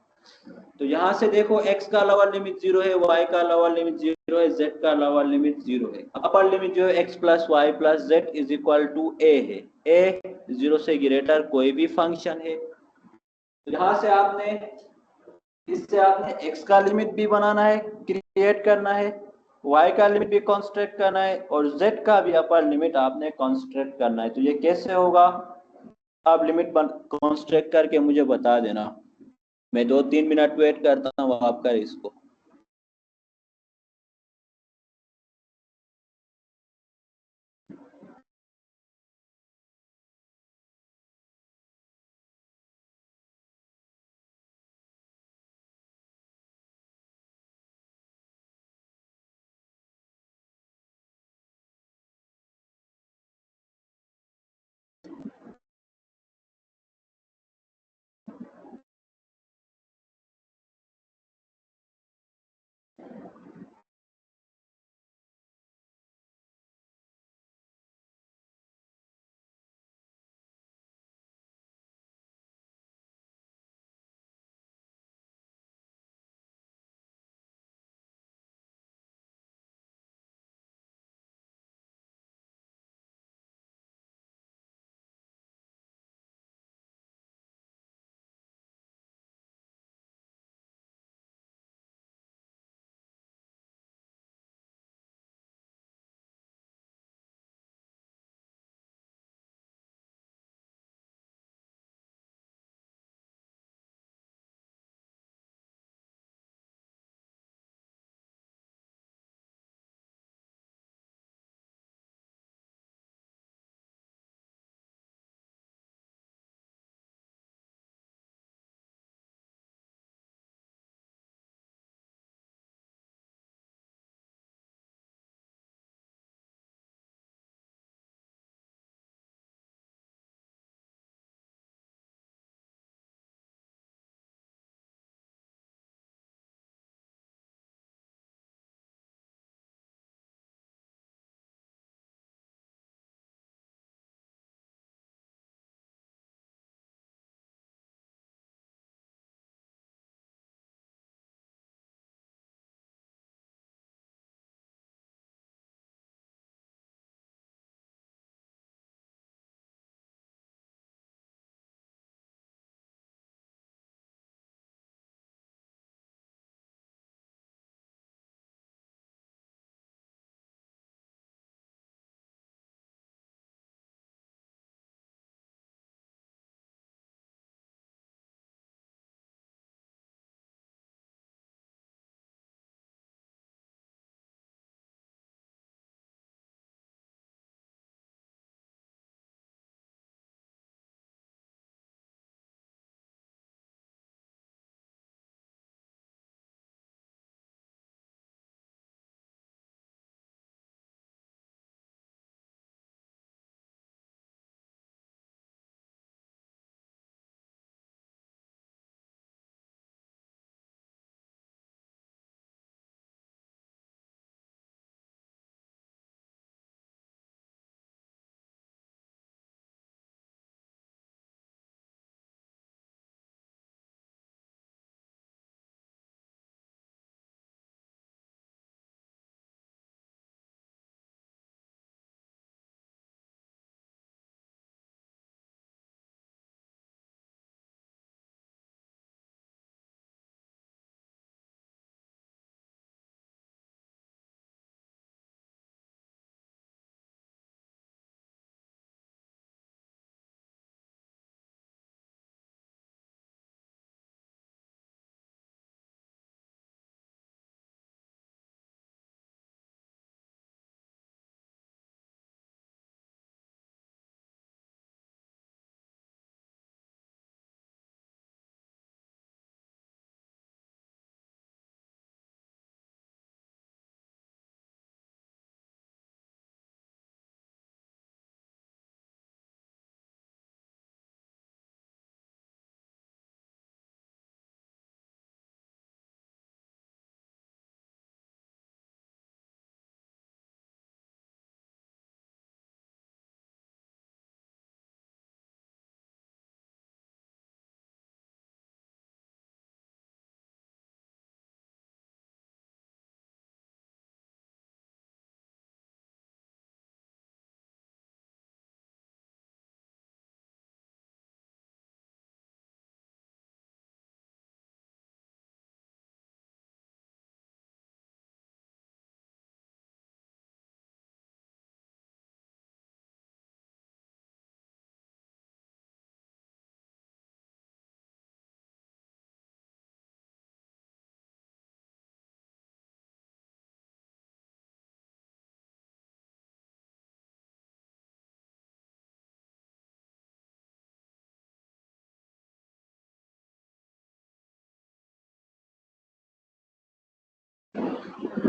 [SPEAKER 1] तो यहाँ से देखो x का lower limit 0 है, y का lower limit 0 है, z का लोअर लिमिट 0 है। अपर लिमिट जो है x plus Y plus Z is equal to a है। a 0 से ग्रेटर कोई भी फंक्शन है। तो यहाँ से आपने इससे आपने x का लिमिट भी बनाना है, क्रिएट करना है, y का लिमिट भी कंस्ट्रक्ट करना है और z का भी अपर लिमिट आपने कंस्ट्रक्ट करना है। तो ये कैसे होगा, आप लिमिट कंस्ट्रक्ट करके मुझे बता देना। मैं 2-3 मिनट वेट करता हूँ आपका इसको।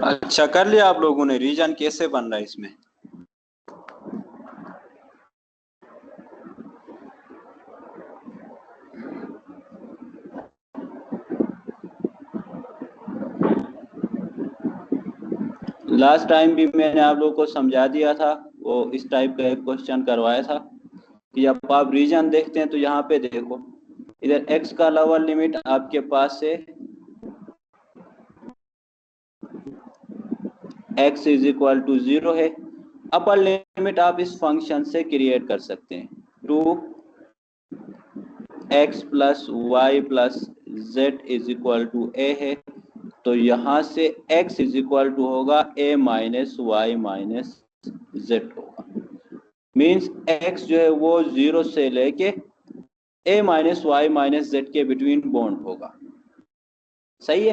[SPEAKER 1] अच्छा कर लिया आप लोगों ने, रीजन कैसे बन रहा है इसमें? लास्ट टाइम भी मैंने आप लोगों को समझा दिया था, वो इस टाइप का एक क्वेश्चन करवाया था कि जब आप रीजन देखते हैं तो यहाँ पे देखो, इधर x का लोअर लिमिट आपके पास से x इज इक्वल टू 0 है। अपर लिमिट आप इस फंक्शन से क्रिएट कर सकते हैं, 2x plus Y plus Z is equal to a है, तो यहाँ से x इज इक्वल टू होगा a minus Y minus z होगा। मीन्स x जो है वो 0 से लेके a minus Y minus Z के बिटवीन बॉन्ड होगा। सही है।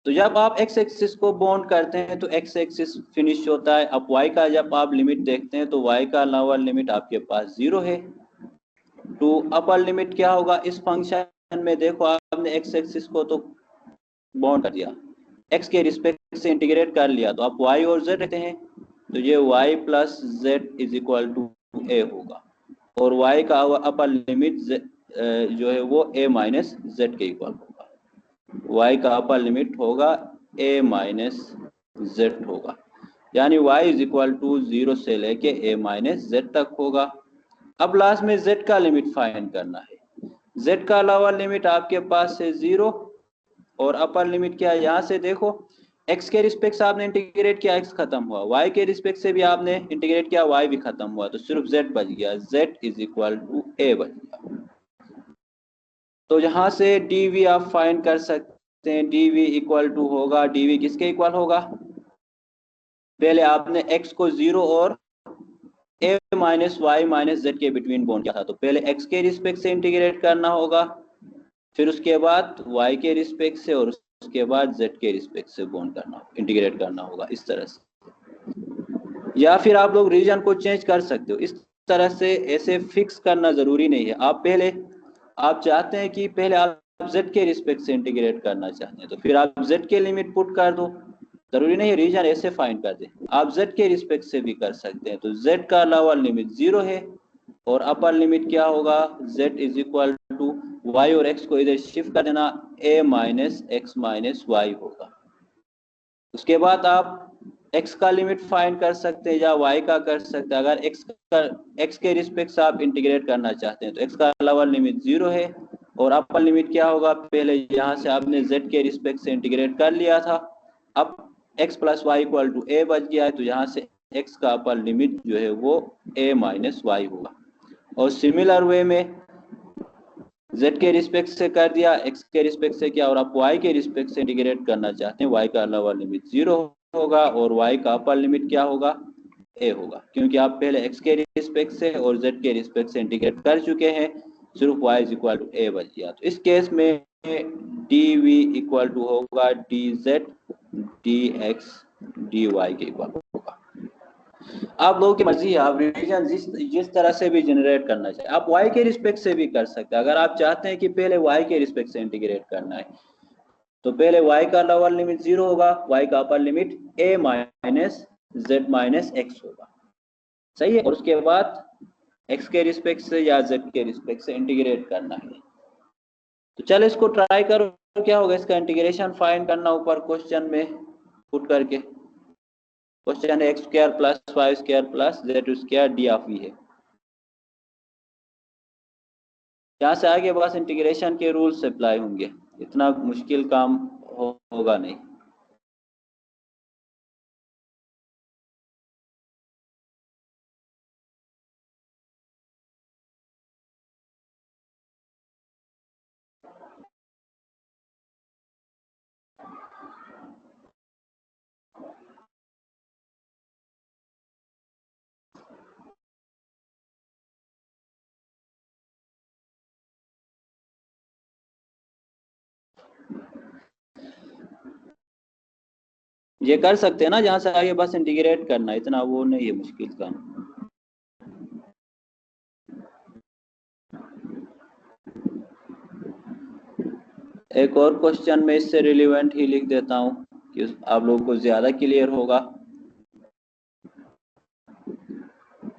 [SPEAKER 1] तो जब आप x एक्सिस को बॉन्ड करते हैं तो x एक्सिस फिनिश होता है। अब y का जब आप लिमिट देखते हैं तो y का लोअर लिमिट आपके पास 0 है। तो अपर लिमिट क्या होगा इस फंक्शन में? देखो आपने x एक्सिस को तो बॉन्ड कर दिया, x के रिस्पेक्ट से इंटीग्रेट कर लिया, तो आप y और z रहते हैं, तो ये y plus Z is equal to a होगा, और y का अपर लिमिट जो है वो a माइनस जेड के इक्वल होगा। y का अपर लिमिट होगा a माइनस जेड होगा, यानी y इज इक्वल टू 0 से लेके a माइनस जेड तक होगा। अब लास्ट में z का लिमिट फाइंड करना है। z का लोअर लिमिट आपके पास है 0, और अपर लिमिट क्या है? यहाँ से देखो, x के रिस्पेक्ट से आपने इंटीग्रेट किया, x खत्म हुआ, y के रिस्पेक्ट से भी आपने इंटीग्रेट किया, y भी खत्म हुआ, तो सिर्फ z बच गया, z is equal to a बच गया। तो यहाँ से dv आप फाइंड कर सकते हैं, dv इक्वल टू होगा, dv किसके इक्वल होगा? पहले आपने x को 0 और a minus Y minus Z के बिटवीन बॉन्ड किया था, तो पहले x के रिस्पेक्ट से इंटीग्रेट करना होगा, फिर उसके बाद y के रिस्पेक्ट से, और उसके बाद z के रिस्पेक्ट से बॉन्ड करना, इंटीग्रेट करना होगा इस तरह से। या फिर आप लोग रीजन को चेंज कर सकते हो इस तरह से, ऐसे फिक्स करना जरूरी नहीं है। आप पहले आप चाहते हैं कि पहले आप z के रिस्पेक्ट से इंटीग्रेट करना चाहते हैं, तो फिर आप z के लिमिट पुट कर दो, जरूरी नहीं है रीजन ऐसे फाइंड कर दे, आप z के रिस्पेक्ट से भी कर सकते हैं। तो z का लोअर लिमिट 0 है, और अपर लिमिट क्या होगा? z is equal to y और x को इधर शिफ्ट कर देना, a minus X minus Y होगा। उसके बाद आप x का लिमिट फाइंड कर सकते हैं या y का कर सकते हैं। अगर x के रिस्पेक्ट से आप इंटीग्रेट करना चाहते हैं तो x का लोअर लिमिट 0 है, और अपर लिमिट क्या होगा? पहले यहाँ से आपने z के रिस्पेक्ट से इंटीग्रेट कर लिया था, अब x plus Y equal to a बच गया है, तो यहाँ से x का अपर लिमिट जो है वो a माइनस वाई होगा। और सिमिलर वे में z के रिस्पेक्ट से कर दिया, x के रिस्पेक्ट से किया, और आप y के रिस्पेक्ट से इंटीग्रेट करना चाहते हैं, y का लोअर लिमिट 0 होगा, और y का अपर लिमिट क्या होगा? a होगा, क्योंकि आप पहले x के रिस्पेक्ट से और z के रिस्पेक्ट से इंटीग्रेट कर चुके हैं, सिर्फ y is equal to a बच गया। तो इस केस में dv इक्वल टू होगा dz dx dy के इक्वल होगा। आप लोगों की मर्जी है, आप रिवीजन जिस तरह से भी जनरेट करना चाहिए, आप y के रिस्पेक्ट से भी कर सकते हैं। अगर आप चाहते हैं कि पहले y के रिस्पेक्ट से इंटीग्रेट करना है, तो पहले y का लोअर लिमिट 0 होगा, y का upper limit a minus Z minus x होगा। सही है। और उसके बाद x के रिस्पेक्ट से या z के रिस्पेक्ट से इंटीग्रेट करना है। तो चलो इसको ट्राई करो, क्या होगा इसका इंटीग्रेशन फाइंड करना, ऊपर क्वेश्चन में पुट करके। क्वेश्चन है x square plus Y square plus Z square D of V है। यहाँ से आगे बस इंटीग्रेशन के रूल्स अप्लाई होंगे, इतना मुश्किल काम होगा नहीं। ये कर सकते हैं ना, जहाँ से आगे बस इंटीग्रेट करना, इतना वो नहीं है मुश्किल काम। एक और क्वेश्चन में इससे रिलेवेंट ही लिख देता हूं कि आप लोगों को ज्यादा क्लियर होगा।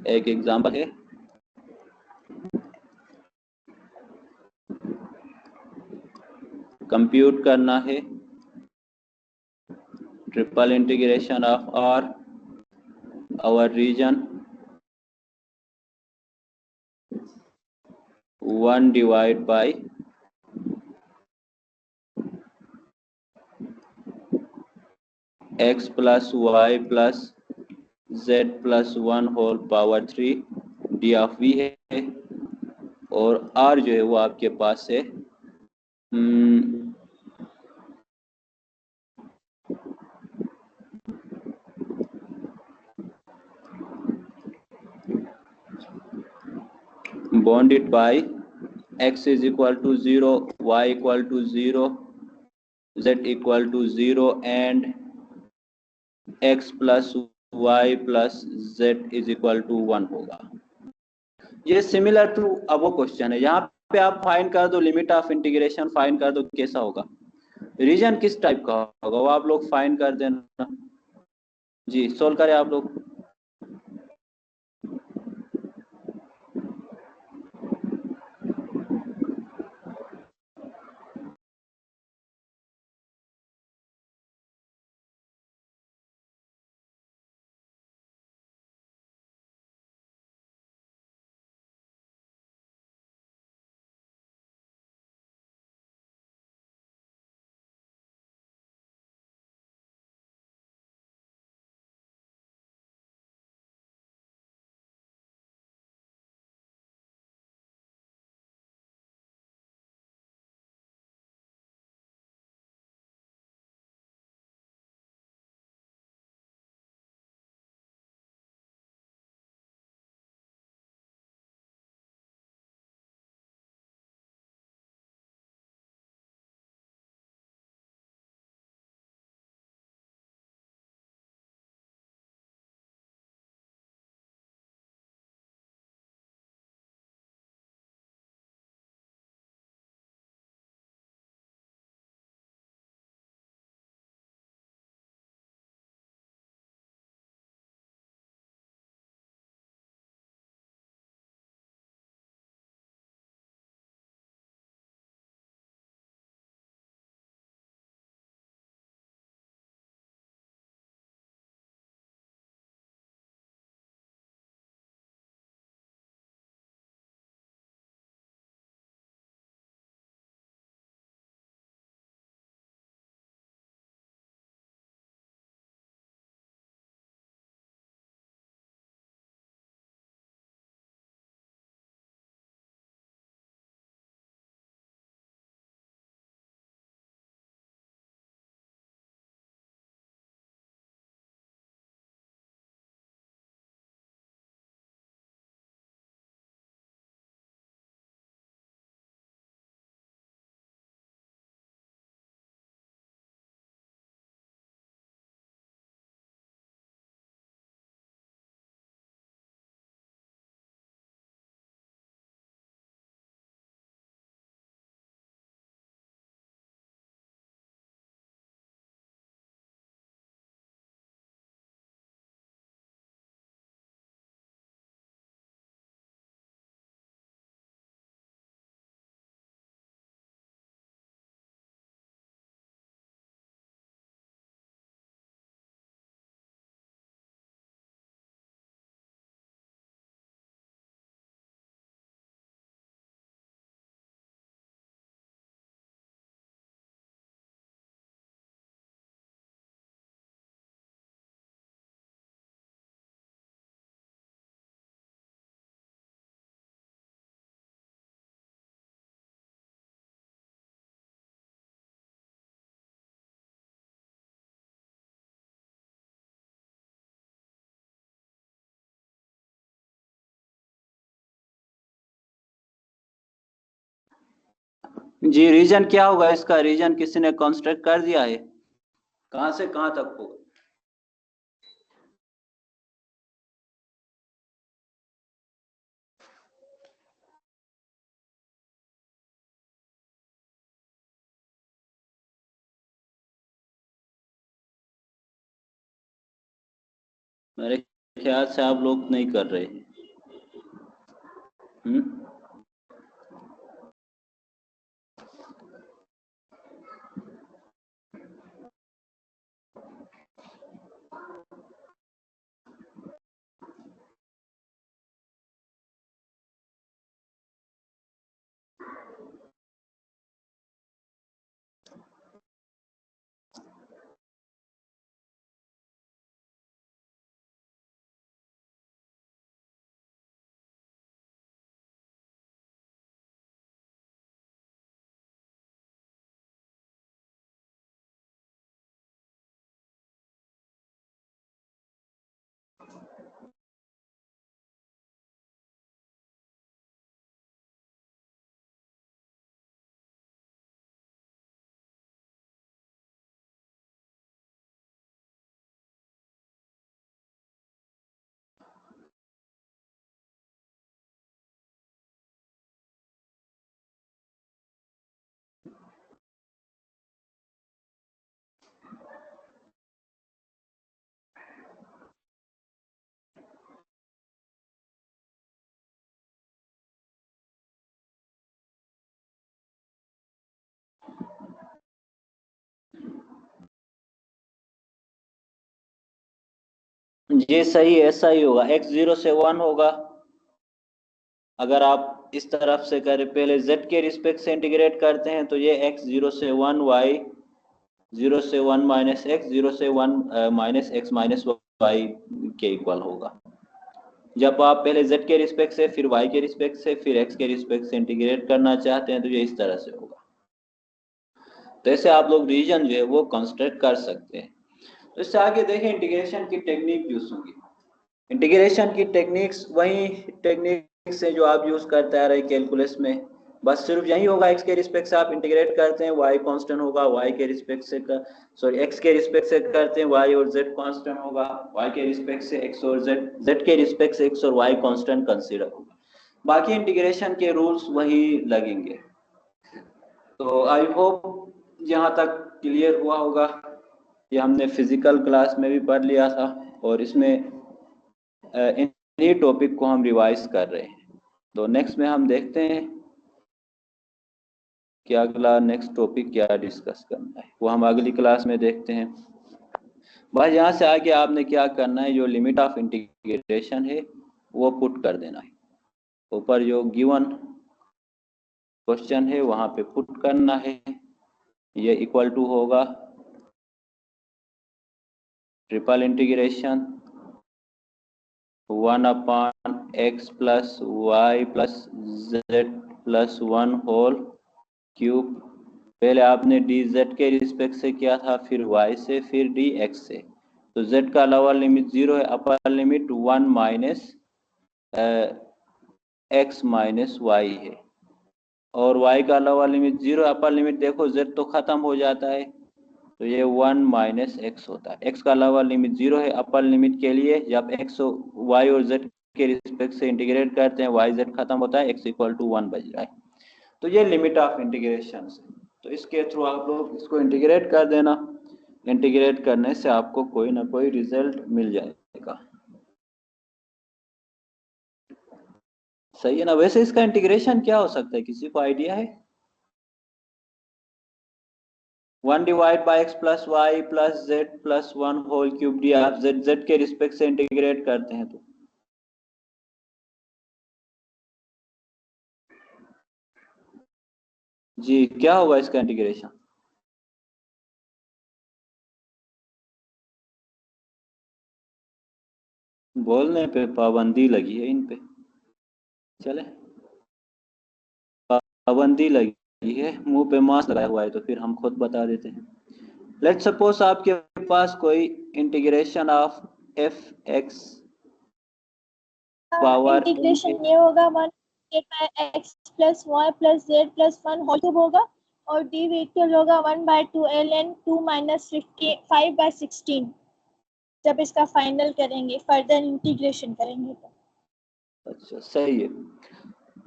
[SPEAKER 1] एक एग्जांपल है, कंप्यूट करना है triple integration of R over region 1 divide by x plus Y plus z plus 1 whole power 3 D of V है, और r जो है वो आपके पास है bounded by x is equal to 0, y equal to 0, z equal to 0 and x plus y plus z is equal to 1 होगा। ये सिमिलर टू अब वो क्वेश्चन है, यहाँ पे आप फाइंड कर दो लिमिट ऑफ इंटीग्रेशन, फाइंड कर दो कैसा होगा, रीजन किस टाइप का होगा वो आप लोग फाइंड कर देना। जी सोल्व करें आप लोग। जी रीजन क्या होगा इसका, रीजन किसी ने कंस्ट्रक्ट कर दिया है, कहां से कहां तक होगा। मेरे ख्याल से आप लोग नहीं कर रहे हैं। ये सही है, ऐसा ही होगा। x 0 से 1 होगा। अगर आप इस तरफ से करें, पहले z के रिस्पेक्ट से इंटीग्रेट करते हैं तो ये x 0 से 1 y 0 से 1 माइनस एक्स 0 से 1 माइनस एक्स माइनस वाई के इक्वल होगा। जब आप पहले z के रिस्पेक्ट से, फिर y के रिस्पेक्ट से, फिर x के रिस्पेक्ट से इंटीग्रेट करना चाहते हैं तो ये इस तरह से होगा। तो ऐसे आप लोग रीजन जो है वो कंस्ट्रक्ट कर सकते हैं। तो इससे आगे देखें इंटीग्रेशन की टेक्निक यूज होगी। इंटीग्रेशन की टेक्निक्स वही टेक्निक्स है जो आप यूज करते आ रहे कैलकुलस में, बस सिर्फ यही होगा x के रिस्पेक्ट से आप इंटीग्रेट करते हैं, y कांस्टेंट होगा, y के रिस्पेक्ट से x के रिस्पेक्ट से करते हैं y और z कांस्टेंट होगा, y के रिस्पेक्ट से x और z के रिस्पेक्ट से x और y कांस्टेंट कंसीडर होगा। बाकी इंटीग्रेशन के रूल्स वही लगेंगे। तो आई होप यहाँ तक क्लियर हुआ होगा। ये हमने फिजिकल क्लास में भी पढ़ लिया था और इसमें इन्हीं टॉपिक को हम रिवाइज कर रहे हैं। तो नेक्स्ट में हम देखते हैं कि अगला नेक्स्ट टॉपिक क्या डिस्कस करना है, वो हम अगली क्लास में देखते हैं। भाई यहाँ से आगे आपने क्या करना है, जो लिमिट ऑफ इंटीग्रेशन है वो पुट कर देना है। ऊपर जो गिवन क्वेश्चन है वहां पे पुट करना है। ये इक्वल टू होगा triple integration 1/x plus y plus z plus 1 whole cube. पहले आपने dz के रिस्पेक्ट से किया था, फिर y से, फिर dx से। तो z का लोअर लिमिट 0 है, upper limit 1 minus x minus y है, और y का लोअर लिमिट 0, अपर लिमिट देखो z तो खत्म हो जाता है तो ये 1 माइनस एक्स होता है। x का लोअर लिमिट 0 है, अपर लिमिट के लिए जब x y और z के रिस्पेक्ट से इंटीग्रेट करते हैं y z खत्म होता है, x इक्वल टू 1 बच रहा है। तो ये लिमिट ऑफ इंटीग्रेशन है। तो इसके थ्रू आप लोग इसको इंटीग्रेट कर देना। इंटीग्रेट करने से आपको कोई ना कोई रिजल्ट मिल जाएगा। सही है ना। वैसे इसका इंटीग्रेशन क्या हो सकता है, किसी को आइडिया है? 1 divide by X plus Y plus Z plus 1 whole cube D. आप जेड के रिस्पेक्ट से इंटीग्रेट करते हैं तो जी क्या होगा इसका इंटीग्रेशन? बोलने पे पाबंदी लगी है इन पे। चले, पाबंदी लगी है, मुंह पे मास्क लगाया हुआ है तो फिर हम खुद बता देते हैं। लेट्स सपोज आपके पास कोई integration of F x power
[SPEAKER 2] integration ये होगा 1 x plus y plus Z plus 1 whole cube होगा, और डी इक्वल होगा 1/2 ln 2 माइनस 5/16 जब इसका फाइनल करेंगे, फर्दर इंटीग्रेशन करेंगे तो।
[SPEAKER 1] अच्छा सही है।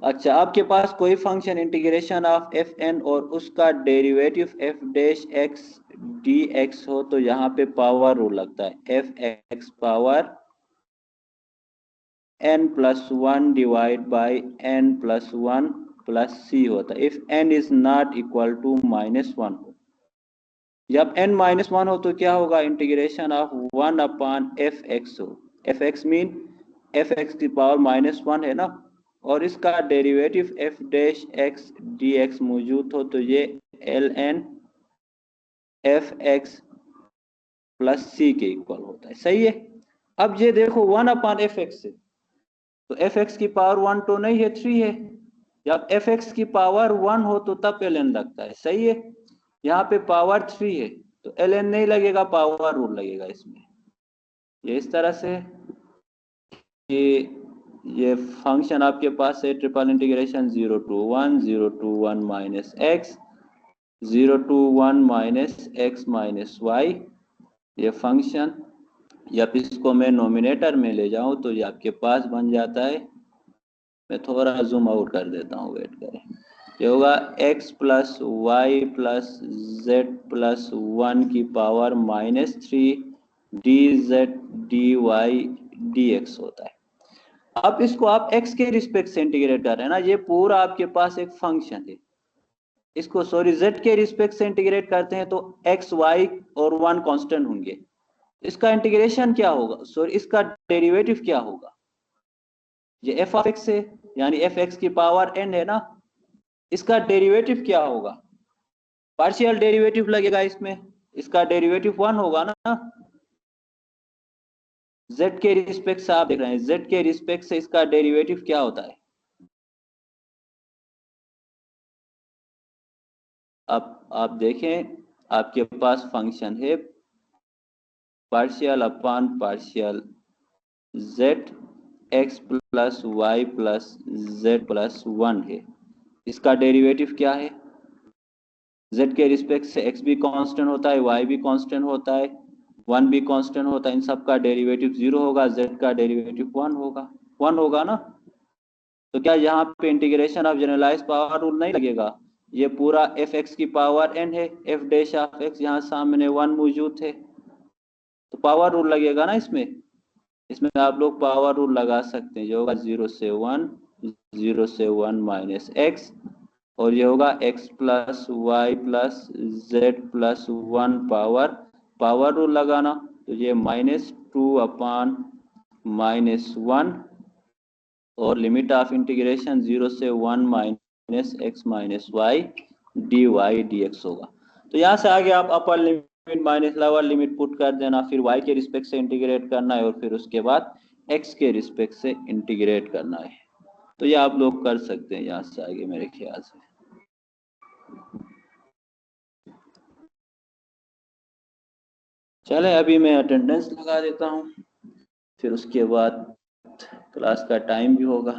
[SPEAKER 1] अच्छा, आपके पास कोई function integration of f n और उसका derivative f dash x d x हो तो यहाँ पे पावर रूल लगता है, f x power n plus 1 divide by n plus 1 plus c होता है if n is not equal to -1 हो। जब n -1 हो तो क्या होगा, integration of 1 upon f x हो। F x mean f x की पावर -1 है ना, और इसका derivative f dash x d x मौजूद हो तो ये l n f x plus c के इक्वल होता है। सही है। अब ये देखो 1 अपॉन एफ एक्स है तो एफ एक्स की पावर 1 तो नहीं है, 3 है। जब एफ एक्स की पावर 1 हो तो तब एल एन लगता है। सही है। यहाँ पे पावर 3 है तो एल एन नहीं लगेगा, पावर रूल लगेगा इसमें। ये इस तरह से ये फंक्शन आपके पास है triple integration 0 to 1 minus X 0 to 1 minus X minus Y. ये फंक्शन जब इसको मैं नोमिनेटर में ले जाऊं तो ये आपके पास बन जाता है। मैं थोड़ा जूम आउट कर देता हूँ, वेट करें। ये होगा x plus Y plus Z plus 1 की power -3 D Z D Y D X होता है। अब इसको आप x के रिस्पेक्ट से इंटीग्रेट कर रहे हैं ना, ये पूरा आपके पास एक फंक्शन है। इसको सॉरी z के रिस्पेक्ट से इंटीग्रेट करते हैं तो x y और 1 कांस्टेंट होंगे। इसका इंटीग्रेशन क्या होगा, सॉरी इसका डेरिवेटिव क्या होगा, ये एफ ऑफ एक्स है यानी एफ एक्स की पावर n है ना, इसका डेरिवेटिव क्या होगा, पार्शियल डेरिवेटिव लगेगा इसमें, इसका डेरिवेटिव 1 होगा ना। z के रिस्पेक्ट से आप देख रहे हैं, z के रिस्पेक्ट से इसका डेरिवेटिव क्या होता है। अब आप देखें आपके पास फंक्शन है partial upon partial z x plus Y plus Z plus 1 है। इसका डेरिवेटिव क्या है, z के रिस्पेक्ट से x भी कांस्टेंट होता है, y भी कांस्टेंट होता है, 1 भी कांस्टेंट होता है, इन सब का डेरिवेटिव 0 होगा, z का डेरिवेटिव 1 होगा ना। तो क्या यहाँ पे integration of generalise power rule नहीं लगेगा, ये पूरा एफ एक्स की पावर n है, एफ डैश ऑफ एक्स यहाँ सामने 1 मौजूद है तो पावर रूल लगेगा ना इसमें। इसमें आप लोग पावर रूल लगा सकते हैं, जो होगा 0 से 1 माइनस एक्स, और ये होगा x plus Y plus Z plus 1 power rule लगाना तो ये -2 अपॉन -1 और लिमिट ऑफ इंटीग्रेशन 0 से 1 minus X minus Y D Y D X होगा। तो यहाँ से आगे आप upper limit minus lower limit put कर देना, फिर y के रिस्पेक्ट से इंटीग्रेट करना है और फिर उसके बाद x के रिस्पेक्ट से इंटीग्रेट करना है। तो ये आप लोग कर सकते हैं यहाँ से आगे मेरे ख्याल से। चले अभी मैं अटेंडेंस लगा देता हूँ, फिर उसके बाद क्लास का टाइम भी होगा।